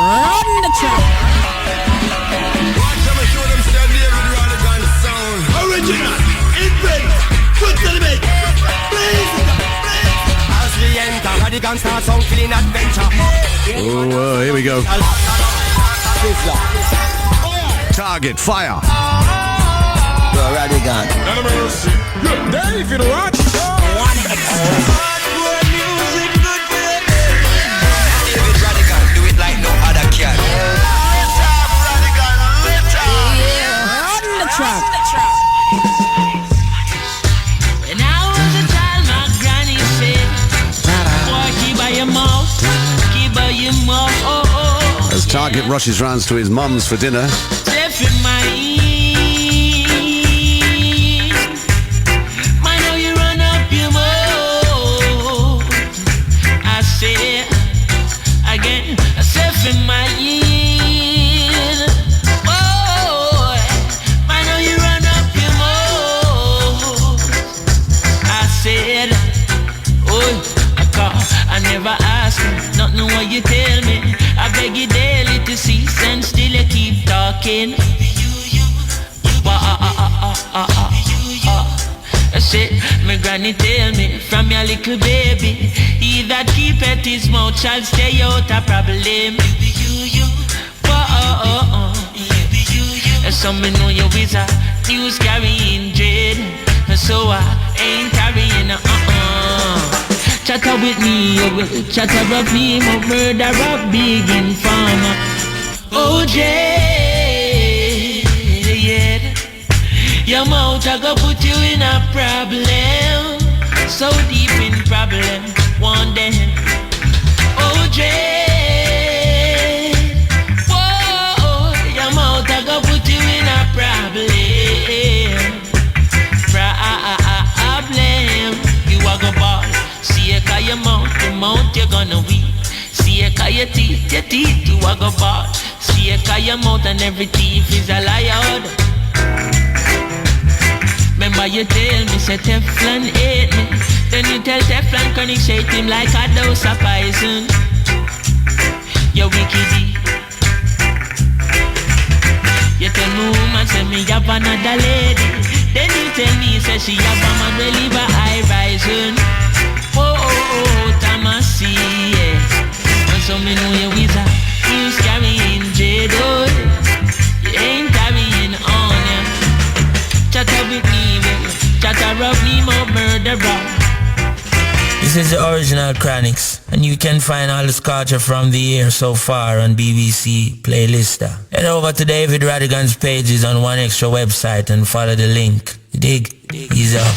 Run the track. Watch them and show them still David Rodigan sound. Original, invent, put to the beat. Please. As we enter, Rodigan starts on killing adventure. Oh, here we go. Target, fire. Rodigan. None of mercy. Good day if you don't watch. David Rodigan, do it like no other can. Run the track. When I was a child, my granny said, boy, keep by your mouth, keep by your mouth, oh, oh. As Target rushes round to his mum's for dinner. Left in my ear. Mind how you run up your mouth. I said, again, I said in my ear. Oh, mind how you run up your mouth. I said, oh, I never asked you, nothing what you tell me. I beg you daily to cease and still you keep talking. I said, my granny tell me from your little baby, he that keepeth his mouth shall stay out of problem. So me know you is a news carrying dread, so I ain't carrying chatter with me, you will chatter of me, my murder of big informer. OJ, yeah. Your mouth I go put you in a problem, so deep in problem, one day. OJ, whoa, your mouth I go put you in a problem. You are go ball. See a guy your mouth you're gonna weep. See a guy your teeth, you are go ball. See a guy your mouth and every thief is a liar. Remember you tell me say Teflon hate me, then you tell Teflon Chronixx hate him like Adahzeh poison. You wickedy. You tell me woman say me have another lady, then you tell me say she have a man will leave a high rising. Oh, Tamasi, yeah. And so me know you is a news carrying jade, oh. You ain't carrying on, yeah. Chatter with me, baby. Chatter of me, my murderer. This is the original Chronixx, and you can find all the Scorcher from the year so far on BBC playlist. Head over to David Rodigan's pages on One Extra website and follow the link. You dig? Ease up.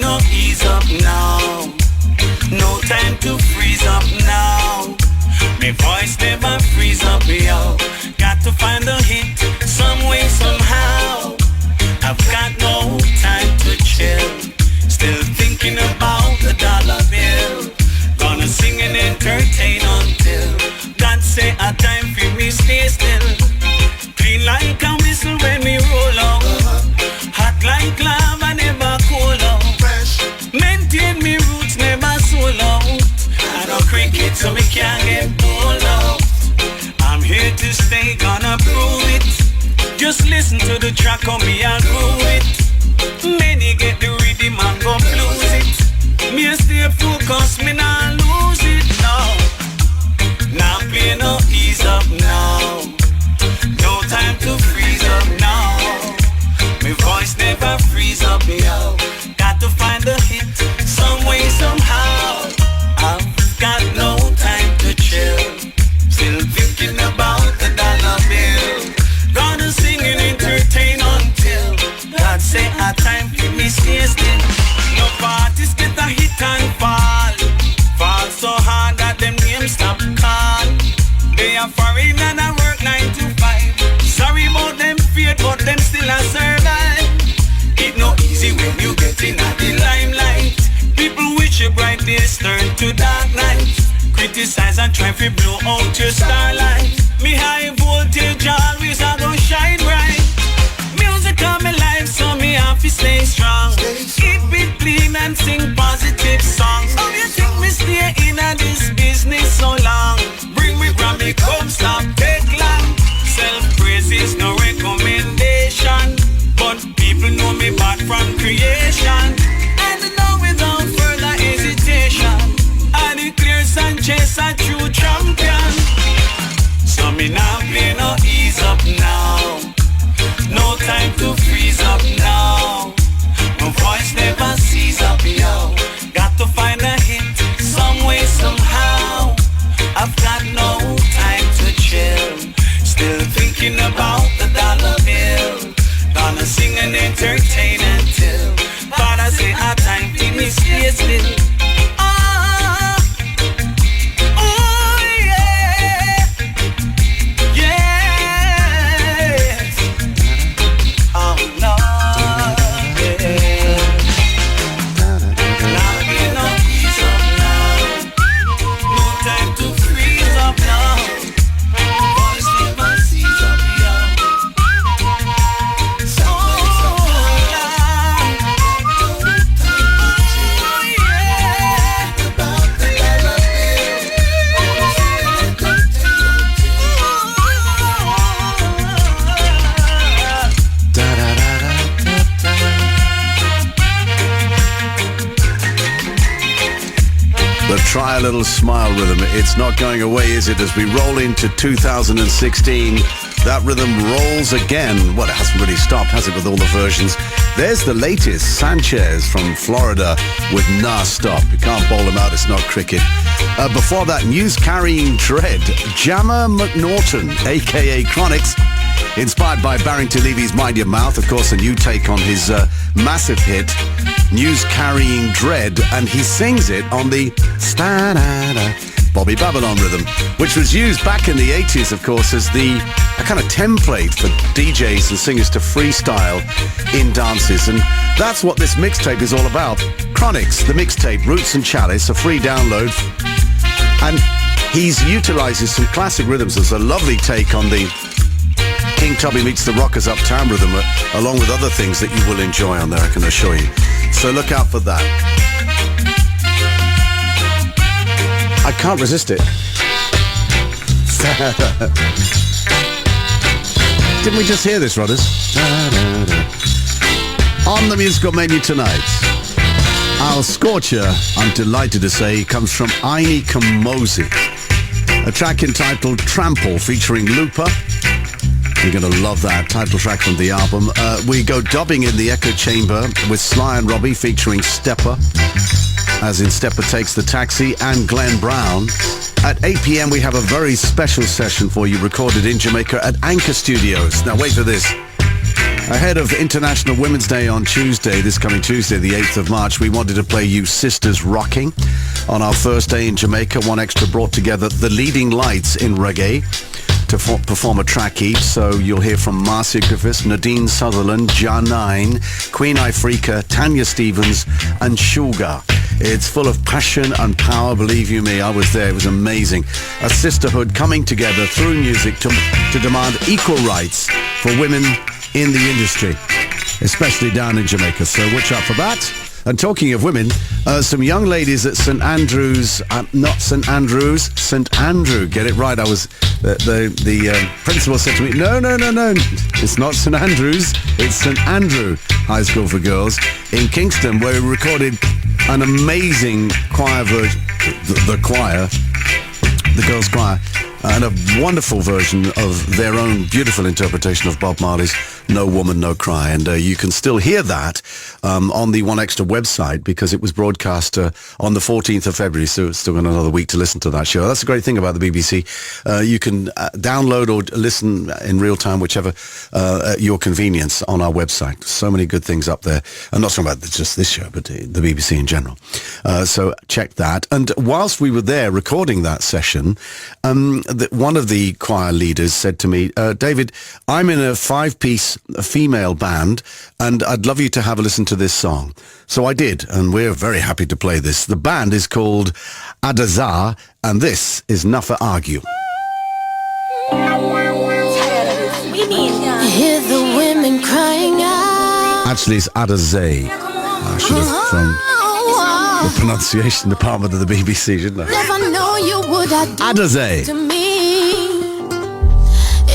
No ease up now, no time to freeze up now. My voice never freeze up, yo. Got to find a hit, some way, somehow. I've got no time to chill, still thinking about the dollar bill. Gonna sing and entertain until God say a time for me stay still. Clean like a whistle when we roll out, hot like lava, never cool out. Maintain me roots, never sold out. I don't cricket so me can't get pulled out. I'm here to stay, gonna prove it. Just listen to the track on me, I'll groove it. Many get the rhythm and go lose it. Me stay focused, me not lose it, no. Now play no ease up now. No time to freeze up now. My voice never freeze up, yo. Got to find a hit, some way, somehow. I've got no time to chill, still thinking about the dollar bill. Gonna sing and entertain until God say a time for me stay still. No parties get a hit and fall, fall so hard that them names stop call. They are foreign and I work 9 to 5. Sorry about them feared, but them still a survive. It no easy when you get in at the limelight. People wish your bright days turn to dark nights. Criticize and try to blow out your starlight. Me high vote and sing positive songs. How you think me stay in this business so long? Bring me Grammy, come stop, take long. Self-praise is no recommendation, but people know me bad from creation. And now without further hesitation, I declare Sanchez a true champion. So me now play no ease up now. No time to freeze up now. My voice never sees up, yo. Got to find a hit some way, somehow. I've got no time to chill. Still thinking about the dollar bill. Gonna sing and entertain until God I say our time to me stay still. Try a little smile rhythm. It's not going away, is it? As we roll into 2016, that rhythm rolls again. Well, it hasn't really stopped, has it, with all the versions? There's the latest, Sanchez from Florida with Nah Stop. You can't bowl him out, it's not cricket. Before that, news-carrying dread, Jammer McNaughton, a.k.a. Chronixx, inspired by Barrington Levy's Mind Your Mouth, of course, a new take on his massive hit, News-Carrying Dread, and he sings it on the Bobby Babylon rhythm, which was used back in the 80s, of course, as a kind of template for DJs and singers to freestyle in dances, and that's what this mixtape is all about. Chronixx, the mixtape, Roots and Chalice, a free download, and he's utilizes some classic rhythms. There's a lovely take on the King Tubby Meets the Rockers Uptown rhythm, along with other things that you will enjoy on there, I can assure you. So look out for that. I can't resist it. Didn't we just hear this, Rodders? On the musical menu tonight, our Scorcher, I'm delighted to say, comes from Kamoze. A track entitled Trample featuring Lupa. You're going to love that title track from the album. We go dubbing in the Echo Chamber with Sly and Robbie featuring Stepper, as in Stepper Takes the Taxi, and Glenn Brown. At 8 p.m. we have a very special session for you recorded in Jamaica at Anchor Studios. Now wait for this. Ahead of International Women's Day on Tuesday, this coming Tuesday, the 8th of March, we wanted to play you Sisters Rocking. On our first day in Jamaica, One Extra brought together the leading lights in reggae to perform a track each. So you'll hear from Marcia Griffith, Nadine Sutherland, Jah 9, Queen Ifrika, Tanya Stevens, and Shuga. It's full of passion and power, believe you me. I was there. It was amazing. A sisterhood coming together through music to demand equal rights for women in the industry, especially down in Jamaica. So watch out for that. And talking of women, some young ladies at St. Andrew's, not St. Andrew's, St. Andrew, get it right. The principal said to me, no, it's not St. Andrew's, it's St. Andrew High School for Girls in Kingston, where we recorded an amazing choir version, the girls' choir, and a wonderful version of their own beautiful interpretation of Bob Marley's No Woman, No Cry. And you can still hear that on the One Extra website, because it was broadcast on the 14th of February, so it's still got another week to listen to that show. That's the great thing about the BBC. You can download or listen in real time, whichever at your convenience, on our website. So many good things up there. I'm not talking about just this show, but the BBC in general. So check that. And whilst we were there recording that session, one of the choir leaders said to me, David, I'm in a 5-piece female band, and I'd love you to have a listen to this song. So I did, and we're very happy to play this. The band is called Adahzeh, and this is Nahfi Argue. Hear the women crying out. Actually, it's Adahzeh. I should have thrown the pronunciation department of the BBC, shouldn't I? Never know you would have done Adahzeh. to me.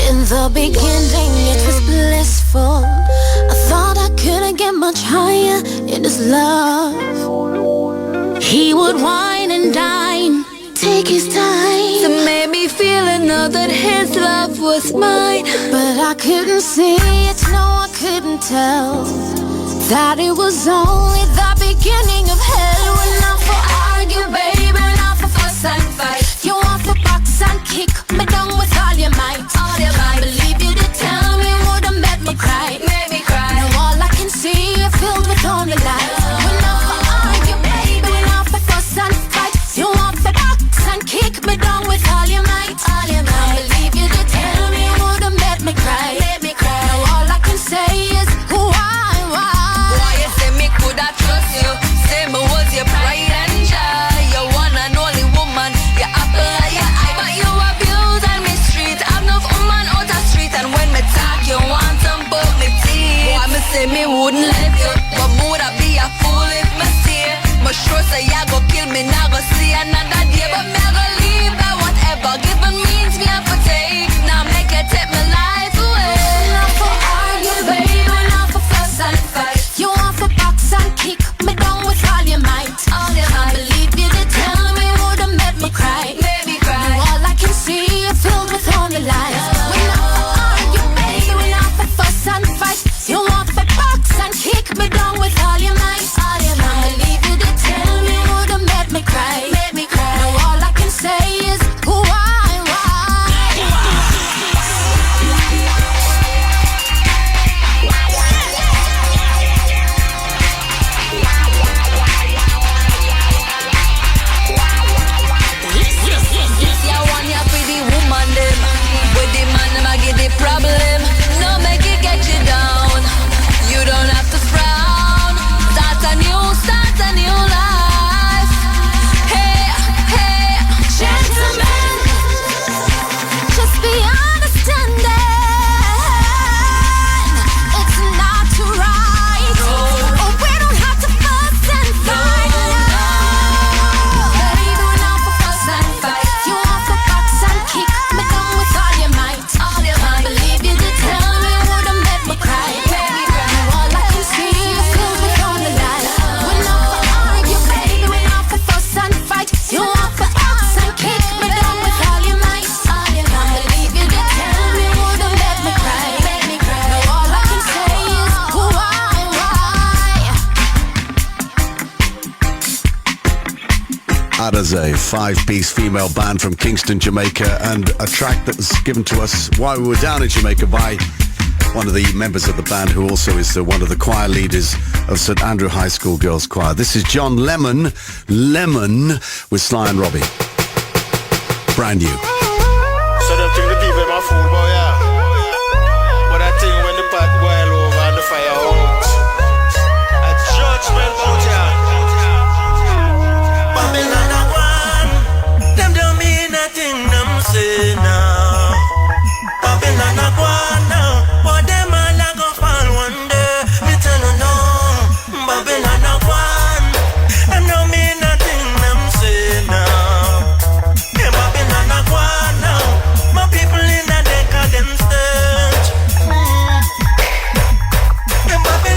In the beginning it was blissful. I thought I couldn't get much higher in his love. He would wine and dine, take his time to make me feel that his love was mine. But I couldn't see it, no I couldn't tell that it was only the beginning of hell. We're not for argue, baby, we're not for fuss and fight. You want for box and kick me down with all your might. All your might. I believe you to tell me would've made me cry. Made me cry. Now all I can see is filled with only lies. We're not for argue, baby, we're not for fuss and fight. You want for box and kick me down with all your might. All your might. I believe you to tell me would've made me cry. Made me cry. Now all I can say is why. Why you say me coulda trust you? Say me was your pride and joy. Your one and only woman. Your apple of your eye. But you abuse and mistreat. Have no woman out the street. And when me talk, you want some but me teeth. Why me say me wouldn't let you? But would I be a fool if me stay? Me sure say ya go kill me, now go see another day. But me I go leave that whatever given means me have to take. Now make you take my life away. Not for argue, baby, not for fuss and fight. You want for box and kick me down with all your might. All your might. I believe you to tell me would've made me cry. Made me cry. Now all I can see is filled with only lies. We're not for argue, baby, we're not for fuss and fight. You want for box and kick me down with all your might. All your might. I believe you to tell me would've made me cry. Made me cry. Now all I can say is why. Yeah, one ya for the woman them. With the man them I get the problem. No make it get you down. You don't have to frown. Start a new life. Hey, hey, Gentlemen, just be understanding. It's not right. Oh, we don't have to fuss and fight. Baby, we're not for fuss and fight. You want for box and kick me down with all your might. all your I mind. believe you to tell me would've made me cry. Now all I can see is filled with only lies. We're not for argue, baby, we're not for fuss and fight. You want for box and kick me down with all your might. I believe you to tell me would've made me cry. Now all I can say is why. Adahzeh, five-piece female band from Kingston, Jamaica, and a track that was given to us while we were down in Jamaica by one of the members of the band who also is one of the choir leaders of St Andrew High School Girls Choir. This is John Lemon with Sly and Robbie. Brand new. So them think the people my fool, boy, yeah. But I think when the pot boil over and the fire out, a judgment out, yeah. Babylon a one, them don't mean nothing, them say now. Babylon a one now, but them all a go fall one day. Me tell you no, Babylon a one, them don't mean nothing, them say now. Yeah, Babylon a one now, my people in a decadent stage. Yeah, Babylon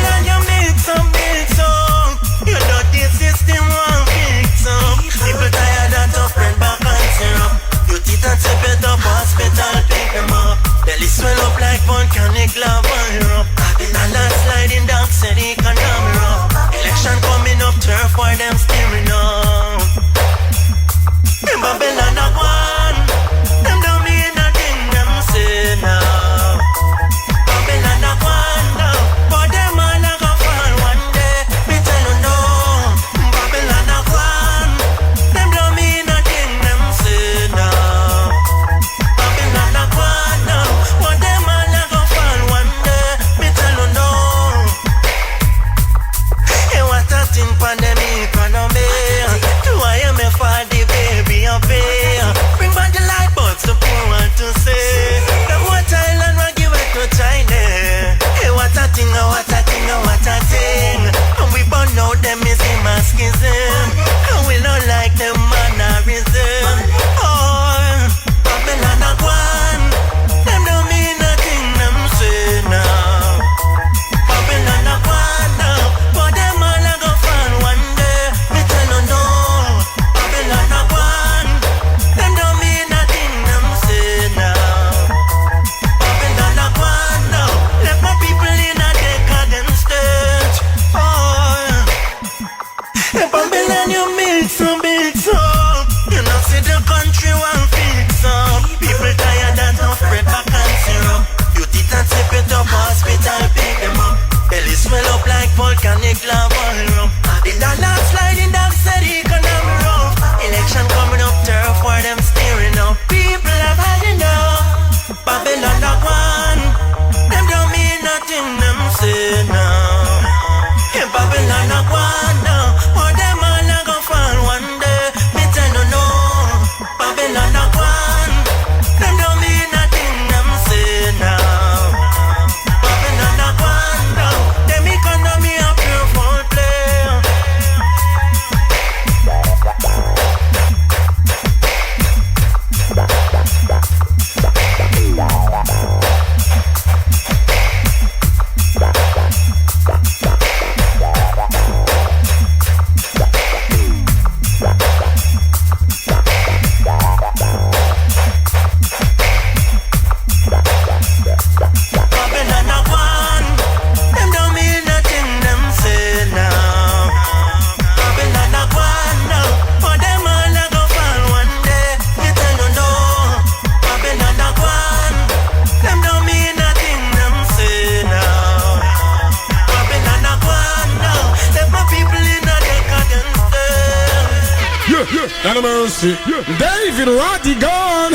have mercy. David Rodigan.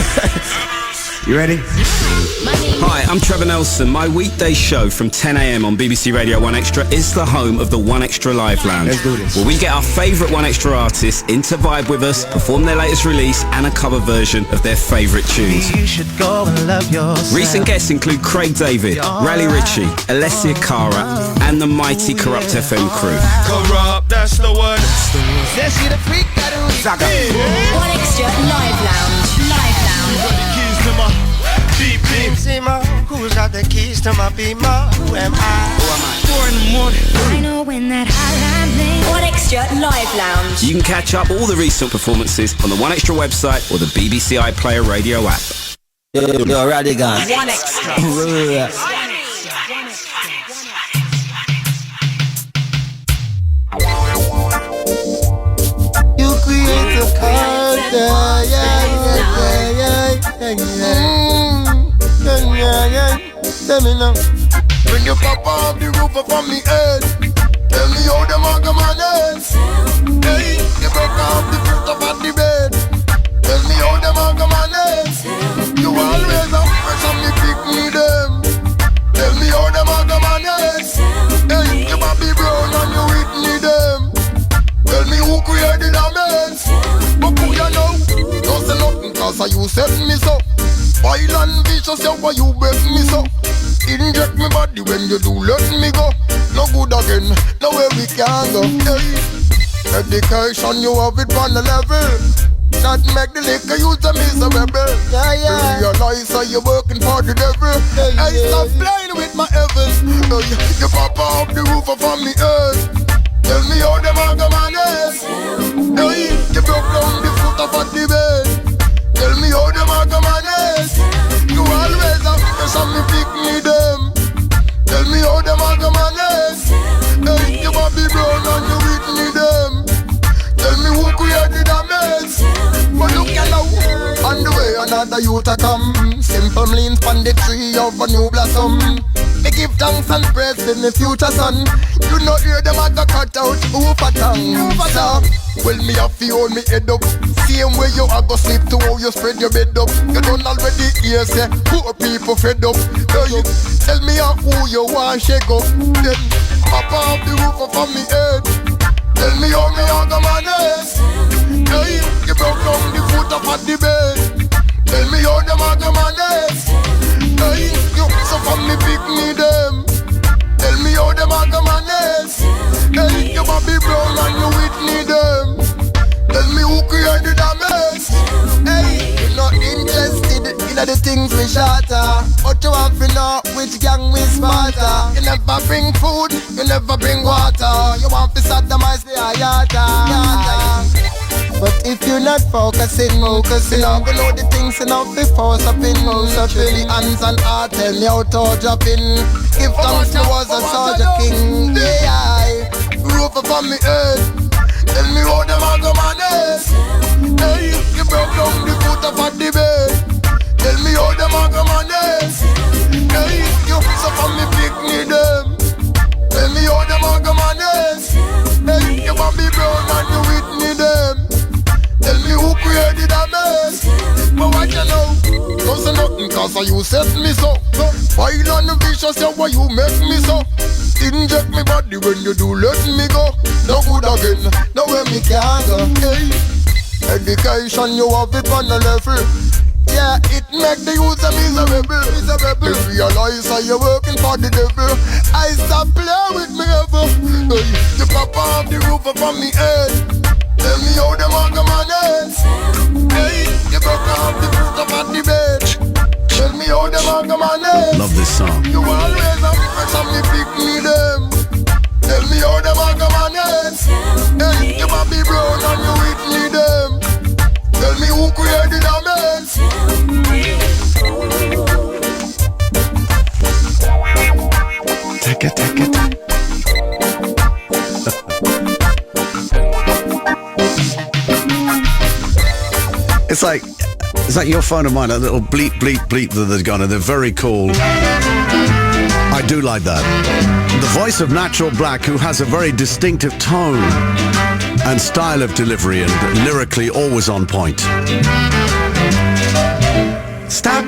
You ready? Hi, I'm Trevor Nelson. My weekday show from 10 a.m. on BBC Radio 1 Extra is the home of the 1 Extra Live Lounge. Let's do this. Where we get our favourite 1 Extra artists in to vibe with us, perform their latest release and a cover version of their favourite tunes. You should go and love yourself. Recent guests include Craig David, Rally Ritchie, Alessia Cara and the mighty Corrupt FM crew. Corrupt, that's the one. Says she the freak that is. 1 Extra Live Lounge. Live Lounge. Got the keys to my beep beep. Who's got the keys to my beamer? Who am I? 4 in the morning. I know when that hotline bling. 1 Extra Live Lounge. You can catch up all the recent performances on the 1 Extra website or the BBC iPlayer radio app. Yo, Rodigan. 1 Extra. You create a culture, yeah. Tell me now. Bring your papa off the roof from me head. Tell me how them are come on heads. Hey, you broke off the foot of the bed. Tell me how them are come on heads. You always have fresh on me pick me them. Tell me how them are come on heads. Hey, you Bobby Brown and you Whitney them. Tell me who created the damage. But who you know? Don't say nothing cause you set me so. Wild and vicious, yeah, why you break me so? Inject me body when you do let me go. No good again, no way we can go. Hey, education, you have it on the level. That make the liquor use them is a rebel. Yeah. Realize how you're working for the devil. I stop playing with my heavens. You pop off the roof of me head. Tell me how them are come on head. Hey, you broke down the foot of the bed. Tell me how them are come on head. You always have fresh and me pick me them. Tell me how them are come on head. Hey, you Bobby Brown and you Whitney them. Tell me who created the damage. But look at now, on the way another youth a come. Simple leans from the tree of a new blossom. Me give thanks and praise in the future son. You know hear them a go cut out over tongue. Well me have to hold me head up. Same way you a go sleep to how you spread your bed up. You don't already hear say poor people fed up. Hey, tell me who you want shake up. Then pop off the roof of me head. Tell me how me a come on head. Hey, you broke down the foot of the bed. Tell me how them a come on head. Hey, you so from me pick me them. Tell me how them a come on head. Hey, you Bobby Brown and you Whitney them. Tell me who created the damage. Hey, you're not interested in the things we shatter, but you have to know which gang we smarter. You never bring food, you never bring water. You want to sodomize the ayata. But if you're not focusing, you know the things enough before stopping. The hands and heart, tell me how to drop in. Give thanks to was a soldier king. Yeah, roof upon me head. Tell me how them are come on head. Hey, you broke down the foot of the bed. Tell me how them are come on head. Hey, you so from me pick me them. Tell me how them are come on head. Hey, you Bobby Brown and you Whitney them. Tell me who created the mess. But what you know? Don't say nothing cause you set me so. Wild and vicious, yeah, why you make me so? Inject me body when you do let me go. No good again, no way me can go. Hey, education you have it on the level. Yeah, it make the user miserable. You realize how you're working for the devil. I stop playing with me ever. Hey, you pop off the roof upon me head. Tell me how them are come on head. Hey, you broke off the foot of the bed. Tell me how them are come on head. Love this song. You always have fresh and me pick me them. Tell me how them are come on head. Hey, you Bobby Brown and you Whitney them. Tell me who created the damage. Take it. It's like your phone and mine, a little bleep, bleep, bleep that they've gone, and they're very cool. I do like that. The voice of Natural Black, who has a very distinctive tone. and style of delivery, and lyrically always on point. Stop.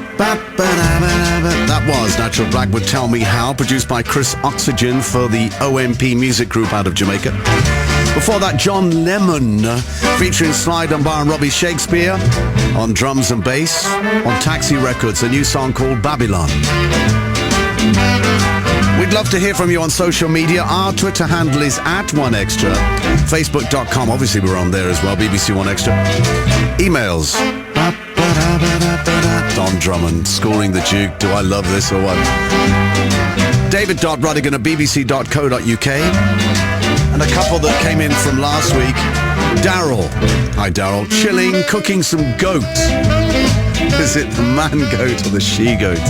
That was Natural Black with Tell Me How, produced by Chris Oxygen for the OMP music group out of Jamaica. Before that, John Lemon featuring Sly Dunbar and Robbie Shakespeare on drums and bass on Taxi Records, a new song called Babylon. We'd love to hear from you on social media. Our Twitter handle is @1extra. Facebook.com, obviously we're on there as well, BBC One Extra. Emails. Don Drummond, scoring the Duke. Do I love this or what? David.Rodigan@bbc.co.uk. And a couple that came in from last week. Daryl. Hi Daryl. Chilling, cooking some goat. Is it the man goat or the she goat?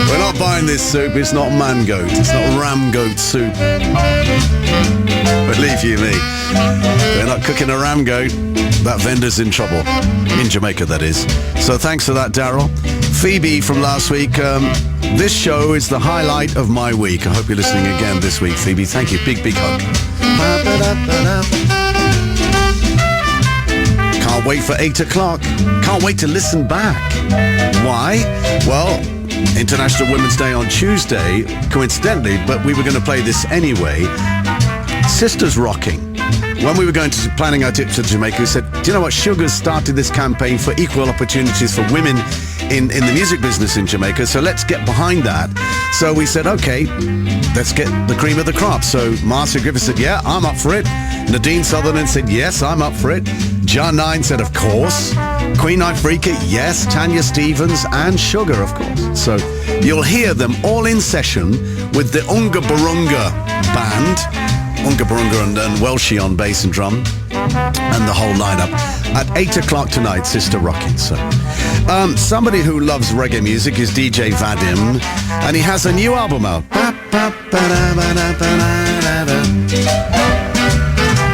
We're not buying this soup. It's not man goat. It's not ram goat soup. Believe you me. We're not cooking a ram goat. That vendor's in trouble. In Jamaica, that is. So thanks for that, Daryl. Phoebe from last week. This show is the highlight of my week. I hope you're listening again this week, Phoebe. Thank you. Big, big hug. Can't wait for 8 o'clock. Can't wait to listen back. Why? Well, International Women's Day on Tuesday, coincidentally, but we were going to play this anyway. Sisters Rocking. When we were planning our trip to Jamaica, we said, do you know what? Shuga's started this campaign for equal opportunities for women in the music business in Jamaica, so let's get behind that. So we said, okay, let's get the cream of the crop. So Marcia Griffith said, yeah, I'm up for it. Nadine Sutherland said, yes, I'm up for it. John Nine said, of course. Queen Ifrika, yes. Tanya Stevens and Shuga, of course. So you'll hear them all in session with the Unga Barunga band, Unga Barunga and Welshie on bass and drum, and the whole lineup at 8 o'clock tonight, Sister Rocking. So somebody who loves reggae music is DJ Vadim, and he has a new album out.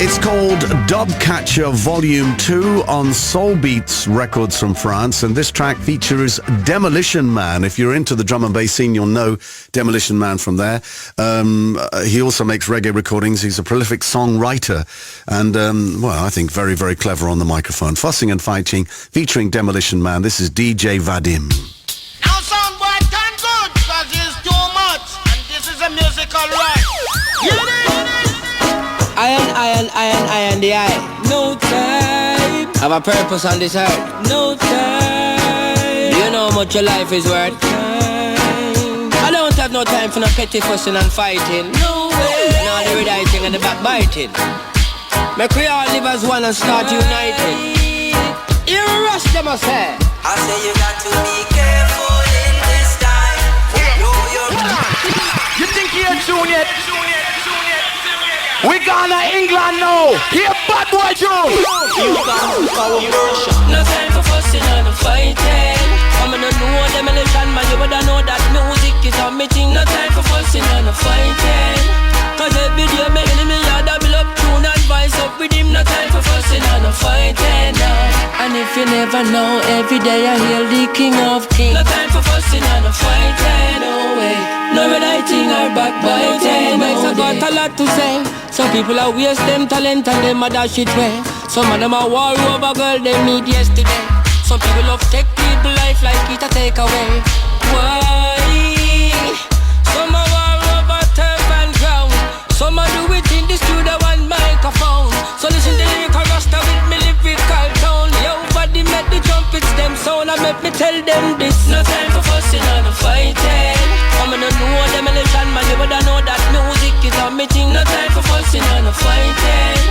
It's called Dubcatcher Volume 2 on Soul Beats Records from France, and this track features Demolition Man. If you're into the drum and bass scene, you'll know Demolition Man from there. He also makes reggae recordings. He's a prolific songwriter and, well, I think very, very clever on the microphone. Fussing and Fighting, featuring Demolition Man. This is DJ Vadim. Now sound boy can good, cause it's too much, and this is a musical right. Iron, the eye. No time. Have a purpose on this earth. No time. Do you know how much your life is worth? Time. I don't have no time for no petty fussing and fighting. No way. And all the rediting and the backbiting. Make we all live as one and start uniting. You rush them, I say. I say you got to be careful in this time. You think you're tuned yet? We gonna England now. Here, bad boy Joe. No time for fussing and fighting. I'm gonna know demolition, man. You woulda know that music is a me thing. No time for fussing and fighting. Cause every day me enemy a double up tune and vice up with him. No time for fussing and fighting now. And if you never know, every day I hear the king of kings. No time for fussing and fighting. No way. No rediting or backbiting. Makes I got a lot to say. Some people are waste them talent and them a dash it way. Some of them are war over girl they meet yesterday. Some people love take people life like it a take away. Why? Some are war over turf and ground. Some are do it in the studio and microphone. So listen to lyrical rasta with me lyrical tone. Yo, body make the trumpets them sound and make me tell them this. No time for fussing and fighting. I'm gonna know demolition, man, you woulda know that music is a me thing. No time for fussing and fighting.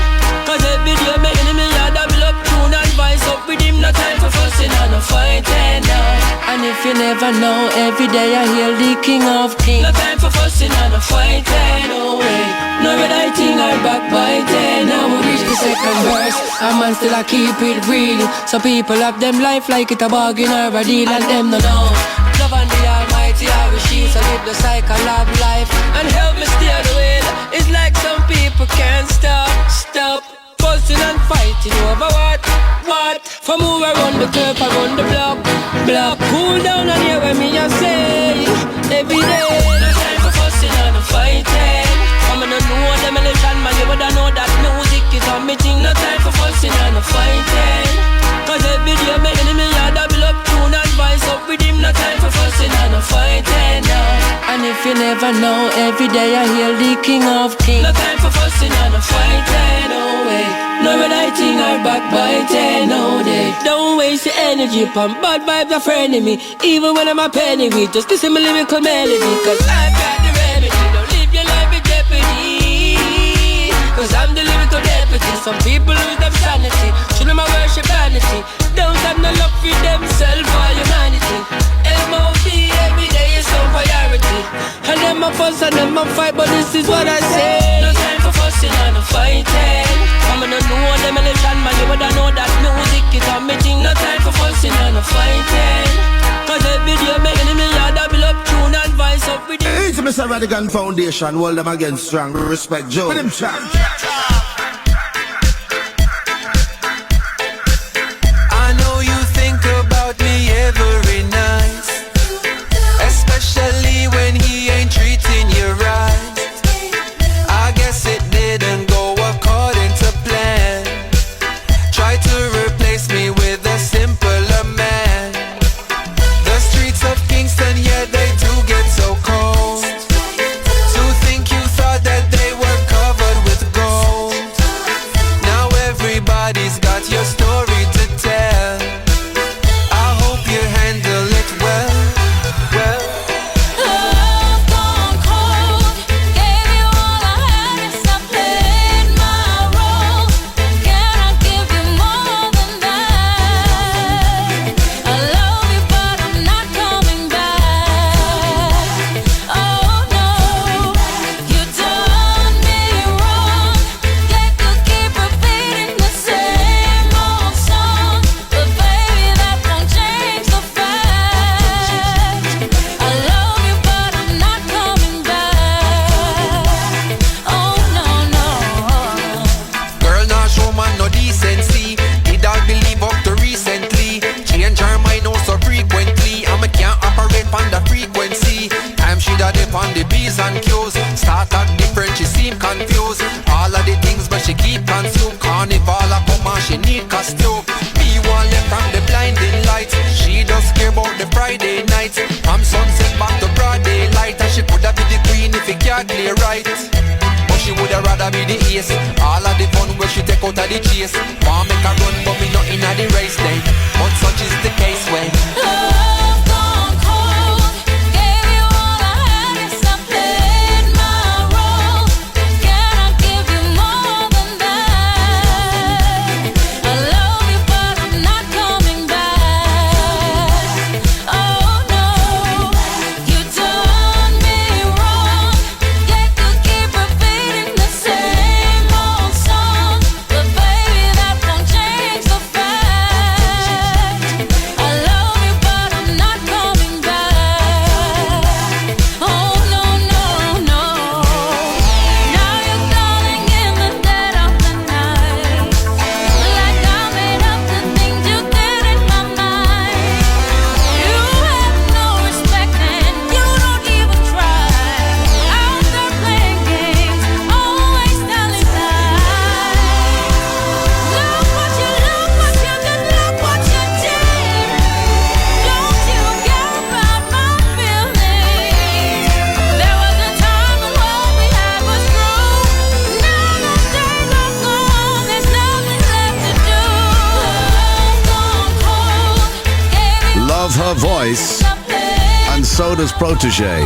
Cause every day my enemy a double up tune and vice up with him. No time for fussing and fighting now. And if you never know, every day I hear the king of kings. No time for fussing and fighting, no way. No rediting or backbiting. Now we reach the second verse, a man still a keep it real. So people have them life like it a bargain or a deal, and them no know. Love and the Almighty, I wish you to live the cycle of life and help me steer the wheel. It's like some people can't stop fussing and fighting over what? From move around the curve, around the block. Cool down and hear what me I say. Every day, no time for fussing and fighting. I'm gonna know demolition, man, you woulda know that music is a me me think no time for fussing and no fighting. Cause every day my enemy a double up tune and vice up with him. No time for fussing and no fighting now. And if you never know, every day I hear the king of kings. No time for fussing and no fighting, no way. No relating or backbiting, no day. Don't waste your energy upon bad vibes are friendly me. Even when I'm a penny with just listen my lyrical melody. Cause I've got the remedy. Don't live your life in jeopardy. Cause I'm the lyrical deputy. Some people lose their sanity. Shouldn't my worship vanity. Don't have no love for themselves or humanity. MOB every day is no priority. And them a fuss and them a fight, but this is what I say. No time for fussing and no fighting. I'm gonna know demolition, man, you woulda know that music is on me thing. No time for fussing and no fighting. Cause every day my enemy a double up tune and vice up with him. It's Mr. Rodigan Foundation, hold them against strong, respect Joe. With him champ. I know you think about me every night, especially when he ain't treating you right. I guess it didn't go according to plan. Try to replace me with a simpler man. The streets of Kingston, yeah, they do get so cold. To think you thought that they were covered with gold. Now everybody's got your story to tell. I hope you handle it well, well. Love gone cold, gave you all I had, yes I played my role. Can I give you more than that? I love you but I'm not coming back. Oh no, you done me wrong. Can't you keep repeating the same old song? But baby that won't change the fact. I love you but I'm not coming back. Oh no, no. Girl, now show man no decency. Did I believe up to recently? Change her mind oh so frequently. And me can't operate on the frequency. Time she da dip on the B's and Q's. Start out different, she seem confused. All of the things but she keep consumed. Carnival a come and she need costume. Me want left from the blinding lights. She just care about the Friday nights. From sunset back to broad daylight. And she coulda be the queen if it can't play right. But she woulda rather be the ace. All of the fun where she take out of the chase. Want make her run but me not in the race then. But such is the case when Love gone cold, gave you all I had, yes I played my role. Can I give you more than that? I love you but I'm not coming back. Oh no, you done me wrong. Can't you keep repeating the same old song? But baby that won't change the fact. I love you but I'm not coming back. Oh no, no, no. Now you're calling in the dead of the night, like I made up the things you did in my mind. You have no respect and you don't even try. Out there playing games, always telling lies. Look what you did, look what you did. Don't you care about my feelings? There was a time when what we had was true. Now those days are gone, there's nothing left to do. Love gone cold, gave you Love her voice, I played. and so does Protoje.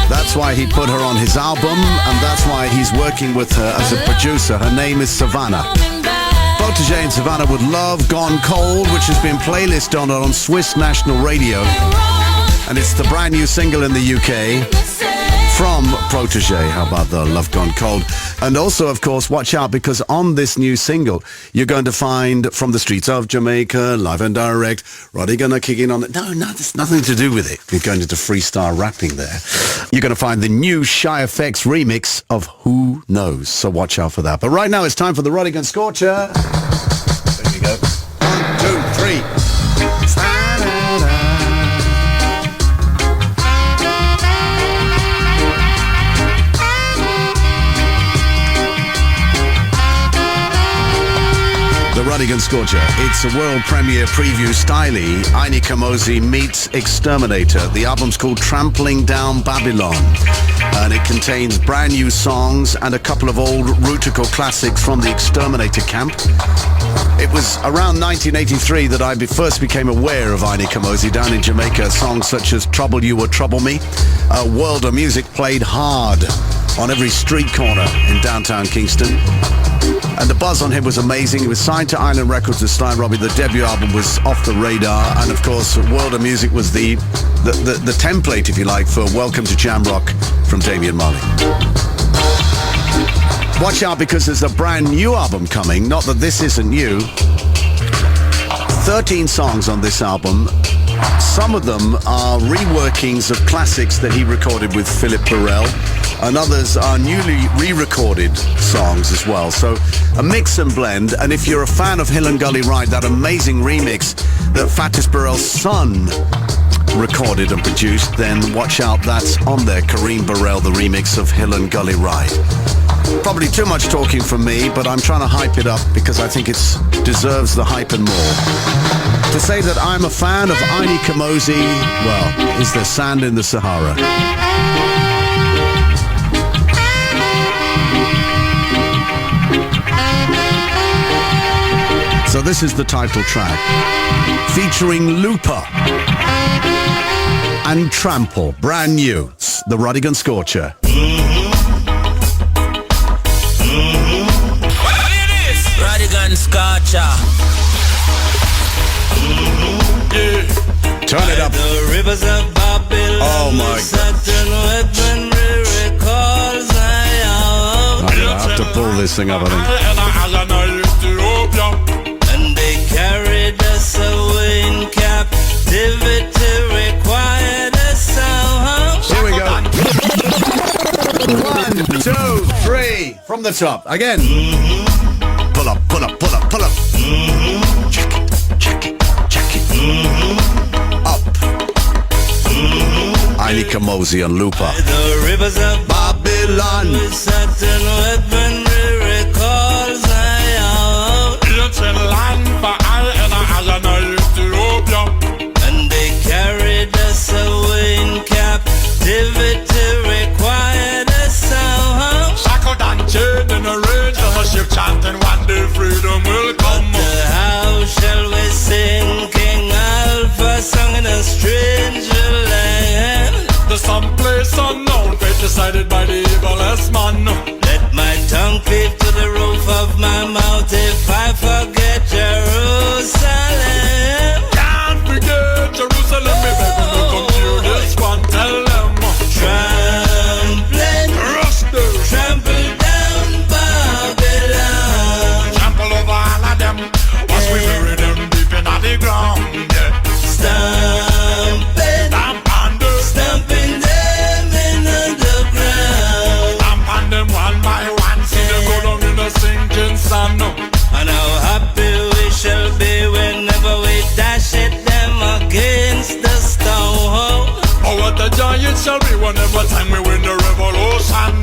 That's why he put her on his album, and that's why he's working with her as a producer. Her name is Sevana. Protoje and Sevana with Love Gone Cold, which has been playlisted on Swiss National Radio. And it's the brand new single in the UK from Protoje. How about the Love Gone Cold? And also, of course, watch out, because on this new single, you're going to find From the Streets of Jamaica, live and direct, Rodigan kicking on it. No, there's nothing to do with it. You're going into freestyle rapping there. You're going to find the new Shy FX remix of Who Knows. So watch out for that. But right now, it's time for the Rodigan Scorcher. There you go. 1, 2, 3. Rodigan Scorcher. It's a world premiere preview styly. Aini Kamoze meets Xterminator. The album's called Trampling Down Babylon, and it contains brand new songs and a couple of old Rutical classics from the Xterminator camp. It was around 1983 that I first became aware of Aini Kamoze down in Jamaica. Songs such as Trouble You or Trouble Me. World of music played hard on every street corner in downtown Kingston. And the buzz on him was amazing. He was signed to Island Records with Sly and Robbie. The debut album was off the radar. And of course, World of Music was the template, if you like, for Welcome to Jam Rock from Damian Marley. Watch out, because there's a brand new album coming. Not that this isn't new. 13 songs on this album. Some of them are reworkings of classics that he recorded with Philip Burrell, and others are newly re-recorded songs as well. So a mix and blend. And if you're a fan of Hill and Gully Ride, that amazing remix that Fatis Burrell's son recorded and produced, then watch out, that's on there. Kareem Burrell, the remix of Hill and Gully Ride. Probably too much talking from me, but I'm trying to hype it up because I think it deserves the hype and more. To say that I'm a fan of Aini Kamoze, well, is there sand in the Sahara? So this is the title track, featuring Lupa and Trample, brand new, the Rodigan Scorcher. Rodigan Scorcher. Turn it up. The rivers of Babylon. Oh my God. I have to pull this thing up, I think. And they carried us away in captivity, required a sound. Here we go. 1, 2, 3. From the top. Again. Pull up, pull up, pull up, pull up. Check it, check it, check it. Up. Aini Kamoze and Lupa. The rivers of Babylon. with certain weaponry recalls I It's a land for all and I Ethiopia. And they carried us away in captivity, required a sound. Shackled and chained in a rage of a ship chanting, one day freedom will come. How shall we sing King Alpha song in a strange land? There's some place unknown, fate decided by the evilest man. Let my tongue cleave to the roof of my mouth if I forget Jerusalem. Can't forget Jerusalem, me baby, no come hear this one, tell them. Trampling, Rush them, trample down Babylon. trample over all of them. Watch we bury them deep in the ground, yeah. Stomping, Stamp on them, stomping them in the ground. stamp on them one by one. See them go down in the sinking sun. And how happy we shall be whenever we dash at them against the stone. Oh, what a joy it shall be whenever time we win the revolution.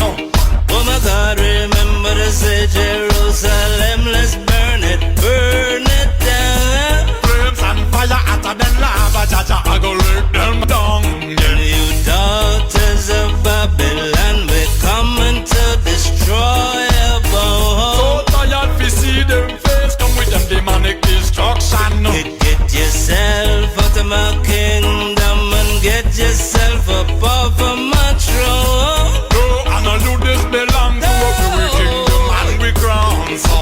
Oh my God, remember to say Jerusalem, let's burn it down. Flames and fire hotter than lava, Jaja, I go lick them down, And yeah. you daughters of Babylon, we're coming to destroy your So bone. tired to see them face, come with them demonic destruction. Get yourself out of my kingdom and get yourself up off of my throne. No, and I do this belong to a very kingdom and we crown. So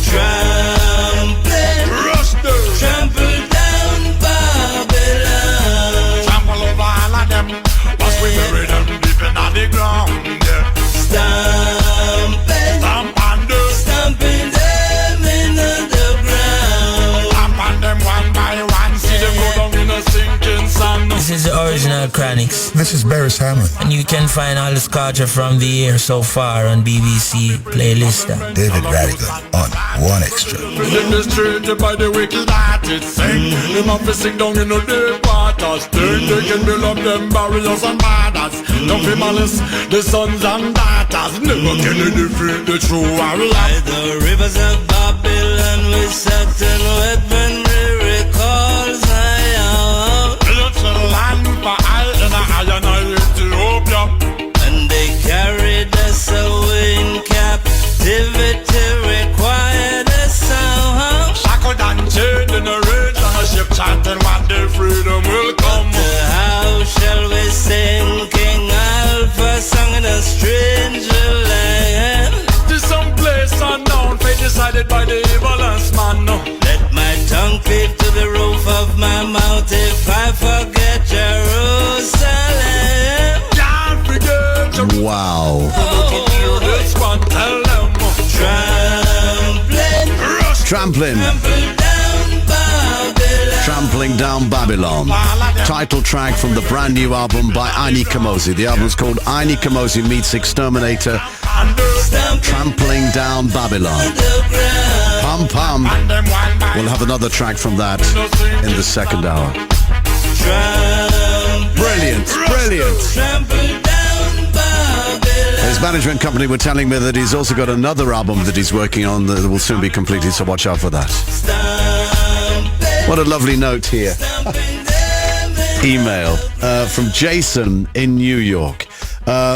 Trampling, rush them, trample down Babylon. trample over all of them. Watch we bury them deep in the ground, yeah. Stomping, Stamp on them, stomping them in the ground. stamp on them one by one. See them go down in a sinking sun. This is the original Chronixx, This is Barris Hammond, and you can find all the Scorcher from the year so far on BBC playlist. David Rodigan on One Extra. In the street by the wicked hearted sing. Them have to sing down in the deep waters. They can build up them barriers and borders. Don't be malice, the sons and daughters. Never can they defeat the true warrior. By the rivers of Babylon. and with certain weaponry recalls I am. It's a land for all in a iron Ethiopia. And they carried us away in captivity, required a sound. Shackled and chained in a rage on a ship, chanting one day freedom will come. How shall we sing King Alpha song in a strange land? This some place unknown, fate decided by the evilest man. Let my tongue cleave to the roof of my mouth if I forget Jerusalem. Can't forget Jerusalem. Wow. This one, tell them. Trampling. Trampling Down Babylon. Title track from the brand new album by Aini Kamoze. The album's called Aini Kamoze meets Xterminator. Trampling Down Babylon. Pum Pum. We'll have another track from that in the second hour. Brilliant, brilliant. His management company were telling me that he's also got another album that he's working on that will soon be completed, so watch out for that. What a lovely note here. Email from Jason in New York.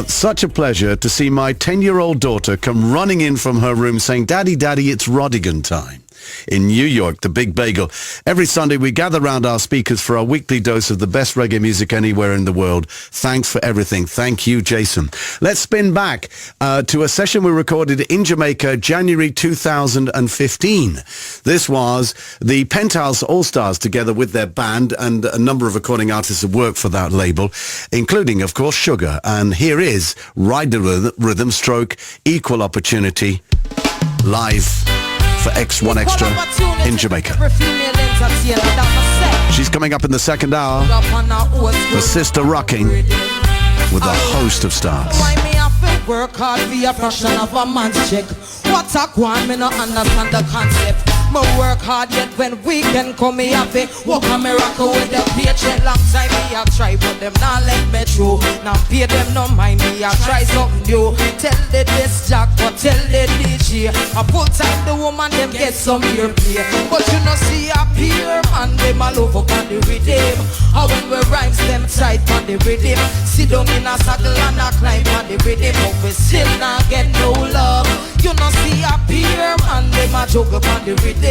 Such a pleasure to see my 10-year-old daughter come running in from her room saying, Daddy, Daddy, it's Rodigan time. In New York, the Big Bagel. Every Sunday we gather round our speakers for our weekly dose of the best reggae music anywhere in the world. Thanks for everything. Thank you, Jason. Let's spin back to a session we recorded in Jamaica, January 2015. This was the Pentiles Allstars together with their band and a number of recording artists who work for that label, including, of course, Shuga. And here is Ride the Rhythm stroke Equal Opportunity live for X1 Extra in Jamaica. She's coming up in the second hour for Sista rocking with a host of stars. Work hard for your passion of a man's check. What's a quan, me not understand the concept. Me work hard yet when weekend come me happy. Walk a miracle with the paycheck. Long time me I try but them not let me through. Now pay them no mind me I try something new. Tell the disc jack but tell the DJ I full time the woman them get some ear play. But you know see a Peare man them all over on the Riddim. How when we rhymes them tight on the Riddim. Sit down in a saddle and a climb on the Riddim. But we still not get no love. You know see a Peare man them a juggle on the Riddim.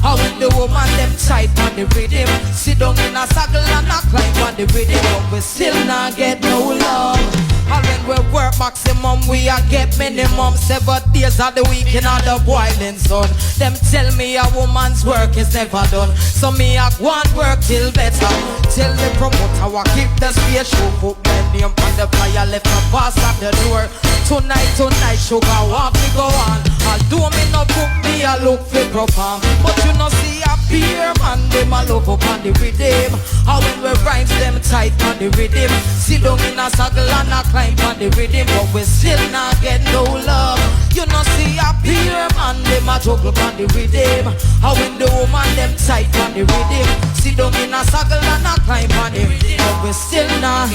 How when the woman them tight on the Riddim. Sit down in a saddle and a climb on the Riddim. But we still not get no love. And when we work maximum, we a get minimum 7 days of the week in all the boiling sun. Them tell me a woman's work is never done. So me a go and work till better. Tell the promoter I keep the space show. Put my name on the flyer, left my pass at the door. Tonight, Shuga want me go on. Although me no book me a look for perform. But you know see a Peare man, them a love up on the Riddim. How when we rhymes them tight on the Riddim. Sit down in a saddle and a climb on the Riddim. But we still not get no love. You know see a Peare man, them a juggle on the Riddim. How when the woman them tight on the Riddim. Sit down in a saddle and a climb on the Riddim. But we still not.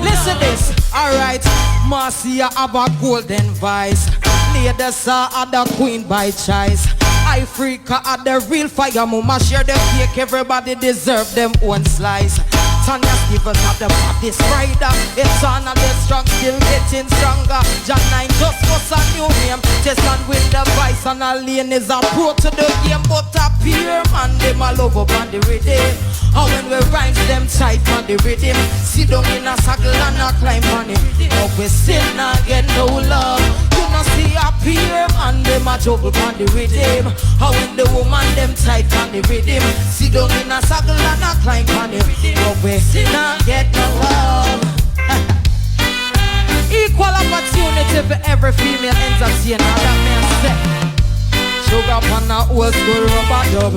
Listen this, alright. Marcia have a golden voice. Ladies are the queen by choice. I freaka are the real fire. Mama share the cake, everybody deserve them one slice. Tanya Stevens have the baddest rider. It's on and they're strong, still getting stronger. John 9 just was a new name. Just on with the vice and a lane is a pro to the game. But a Peare man, them all over on the Riddim. How when we rhymes them tight on the Riddim. Sit down in a saddle and a climb on it. But we still not get no love. You know see a Peare man, them a juggle on the Riddim. How when the woman them tight on the Riddim. Sit down in a saddle and a climb on it. But we still not get no love. Equal opportunity for every female entertainer. That man said Shuga upon a old school rubber dub.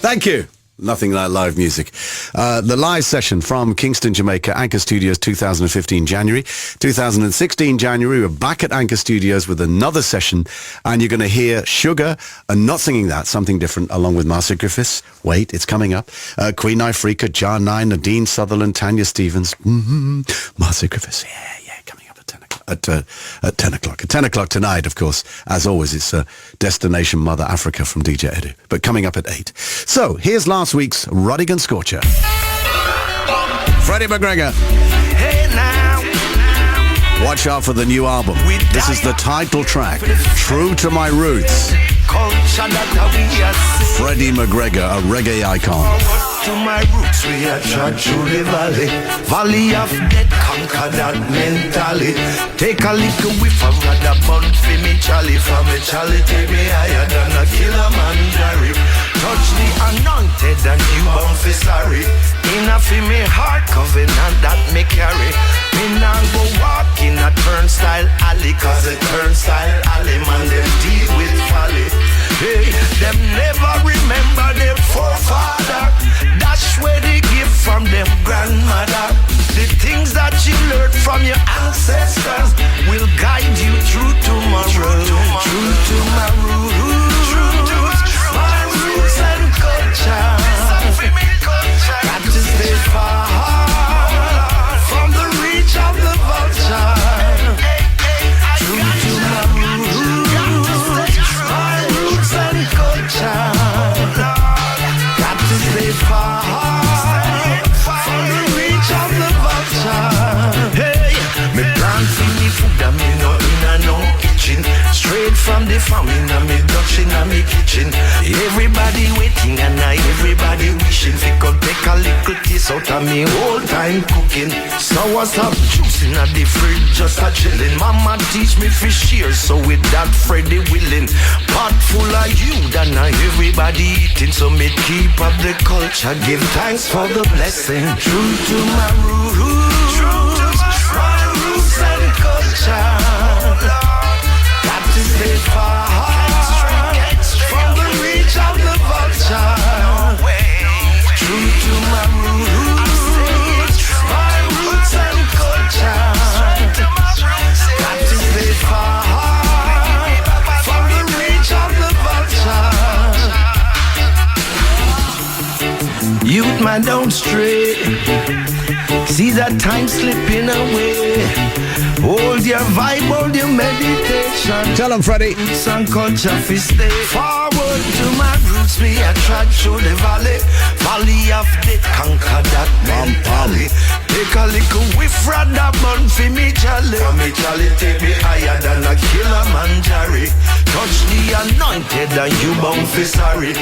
Thank you. Nothing like live music. The live session from Kingston, Jamaica, Anchor Studios 2015 January. 2016 January, we're back at Anchor Studios with another session, and you're going to hear Shuga, and not singing that, something different, along with Marcia Griffith. Wait, it's coming up. Queen Ifrika, John 9, Nadine Sutherland, Tanya Stevens. Marcia Griffith, yeah, coming up at 10 o'clock. at 10 o'clock. At 10 o'clock tonight, of course, as always, it's Destination Mother Africa from DJ Edu. But coming up at 8. So, here's last week's Rodigan Scorcher. Freddie McGregor. Hey now. Watch out for the new album. This is the title track, True to My Roots. Freddie McGregor, a reggae icon. To my roots, we are trod through the valley. Valley of death, conquer that mentally. Take a little whiff of rather bun for me, Charlie. For me, Charlie, take me higher than a killer man, Jerry. Touch the anointed and you bound for sorry. Enough in me heart covenant that me carry. Me now go walk in a turnstile alley, cause a turnstile alley man, them deal with folly. Hey, them never remember them forefather. That's where they give from them grandmother. The things that you learned from your ancestors will guide you through tomorrow. True to my roots, my roots and culture. Got to stay far from the reach of the vulture. True to my roots, my roots and culture. Got to stay far from the reach of the vulture. Hey, me plant for me food and me no in a no kitchen. Straight from the farm in a me Dutch in a me kitchen. Everybody waiting and everybody wishing fi could take a little taste out of me whole time cooking. So what's up juice in a the fridge just a chilling. Mama teach me fi share, so with that Freddie willing. Pot full of you than everybody eating. So me keep up the culture, give thanks for the blessing. True to my roots, my roots and culture. Got to stay far from the reach of the vulture. True to my roots, my roots and culture. Got to stay far from the reach of the vulture. Youth man don't stray. See that time slipping away. Hold your vibe, hold your meditation. Tell him, Freddie. Roots and culture fi stay forward to my roots. Me a trod through the valley. Valley of death, conquer that mentally. Take a little whiff, rather bun fi me Charlie. For me Charlie, take me higher than a killer man, Jerry. Touch the anointed and you bound fi sorry.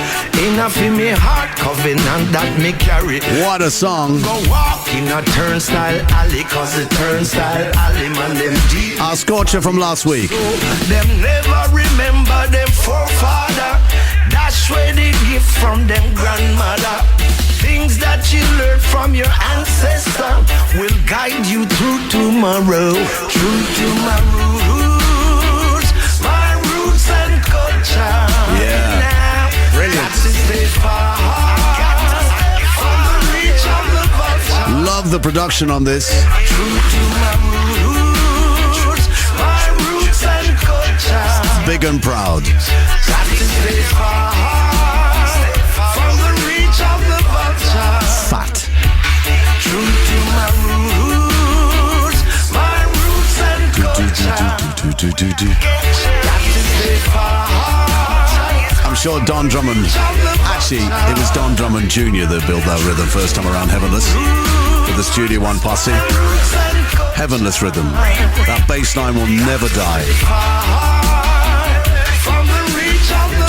Enough in me heart covenant that me carry. What a song. Go walk in a turnstile alley, cause the turnstile alley man them deep. Our Scorcher from last week. So, them never remember them forefather. That's where they give from them grandmother. Things that you learned from your ancestor will guide you through tomorrow. True to my roots, my roots and culture. Yeah, now, brilliant. Got to stay far from the reach of the vulture. Love the production on this. True to my roots, my roots and culture. Big and proud. Got to stay far from the reach of the vulture. Fat. True to my roots, my roots and culture. Got to stay far. I'm sure Don Drummond, actually it was Don Drummond Jr. that built that rhythm first time around, Heavenless, with the Studio One posse. Heavenless rhythm. That bass line will never die. From the reach of the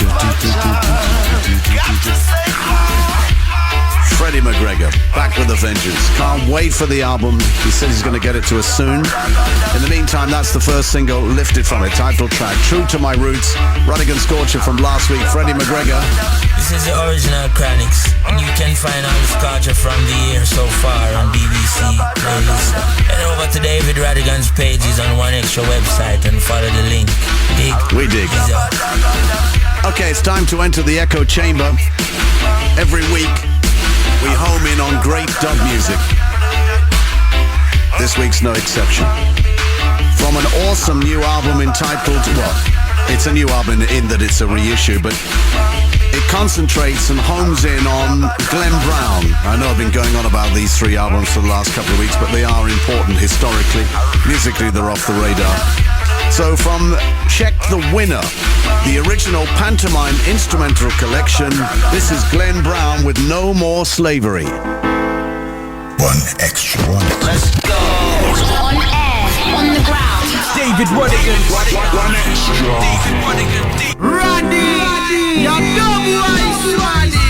Freddie McGregor, back with a vengeance. Can't wait for the album. He said he's going to get it to us soon. In the meantime, that's the first single lifted from it. Title track, True to My Roots. Rodigan Scorcher from last week. Freddie McGregor. This is the original Chronixx, and you can find all the Scorcher from the year so far on BBC playlist. Head over to David Rodigan's pages on One Extra website and follow the link. Dig. We dig. Okay, it's time to enter the echo chamber. Every week, we home in on great dub music. This week's no exception. From an awesome new album entitled, well, it's a new album in that it's a reissue, but it concentrates and homes in on Glenn Brown. I know I've been going on about these three albums for the last couple of weeks, but they are important historically. Musically, they're off the radar. So from Check the Winner, the original Pantomime instrumental collection, this is Glenn Brown with No More Slavery. One extra. Let's go. On air, on the ground. David Rodigan. One extra. David Rodigan. Roddy. Your double ice, Roddy.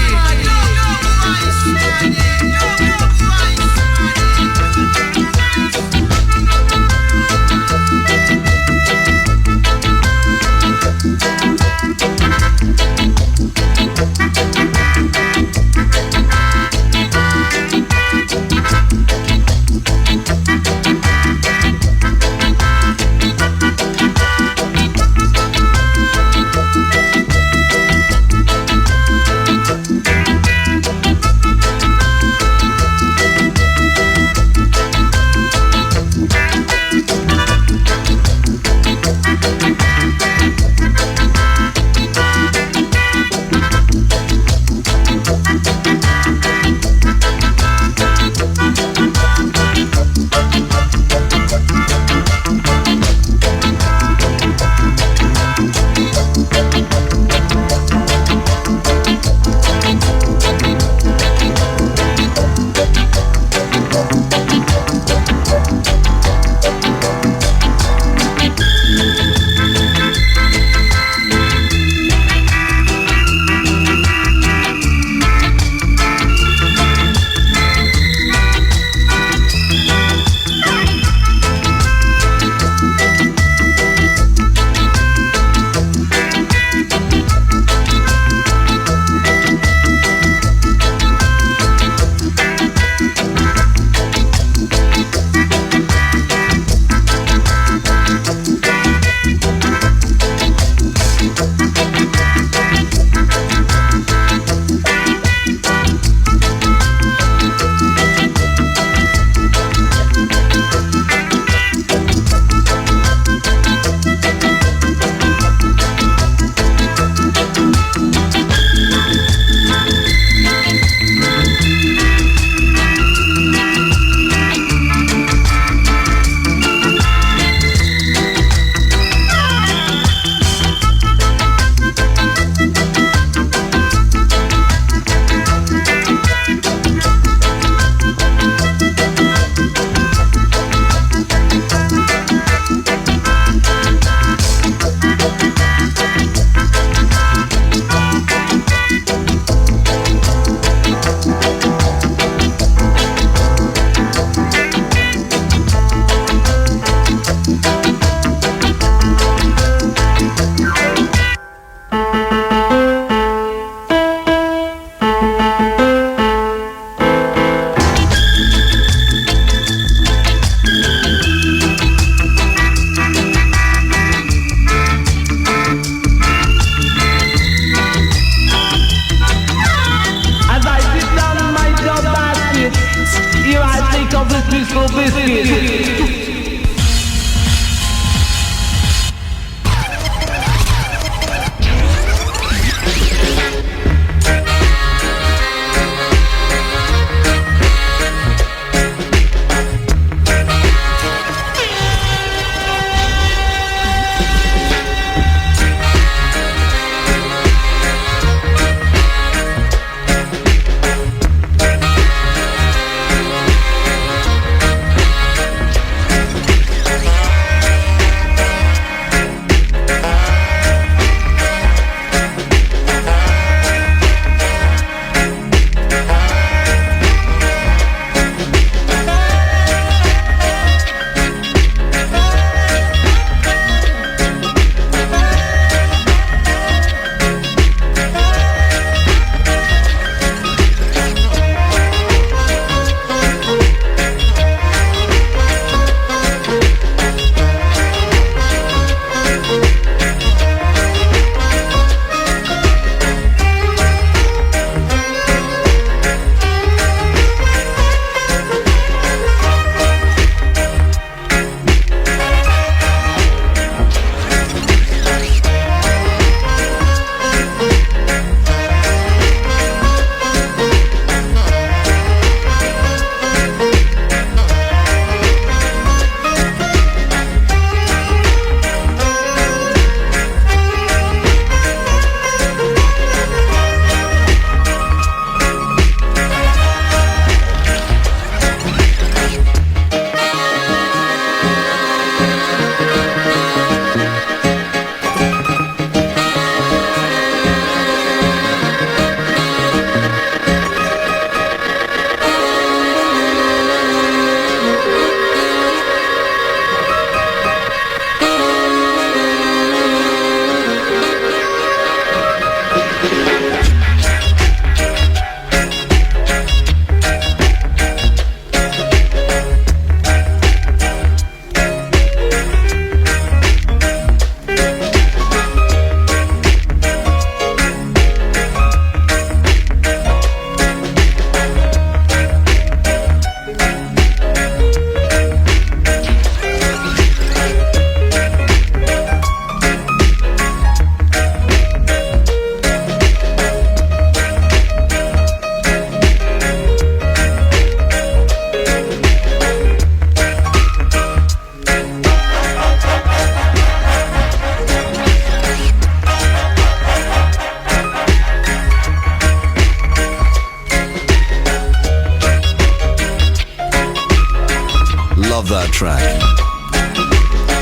that track.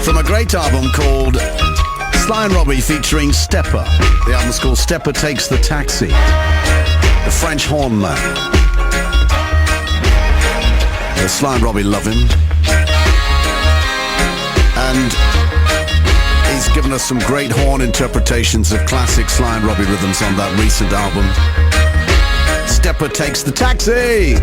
From a great album called Sly and Robbie featuring Stepper. The album's called Stepper Takes the Taxi. The French horn man. Sly and Robbie love him. And he's given us some great horn interpretations of classic Sly and Robbie rhythms on that recent album. Stepper Takes the Taxi!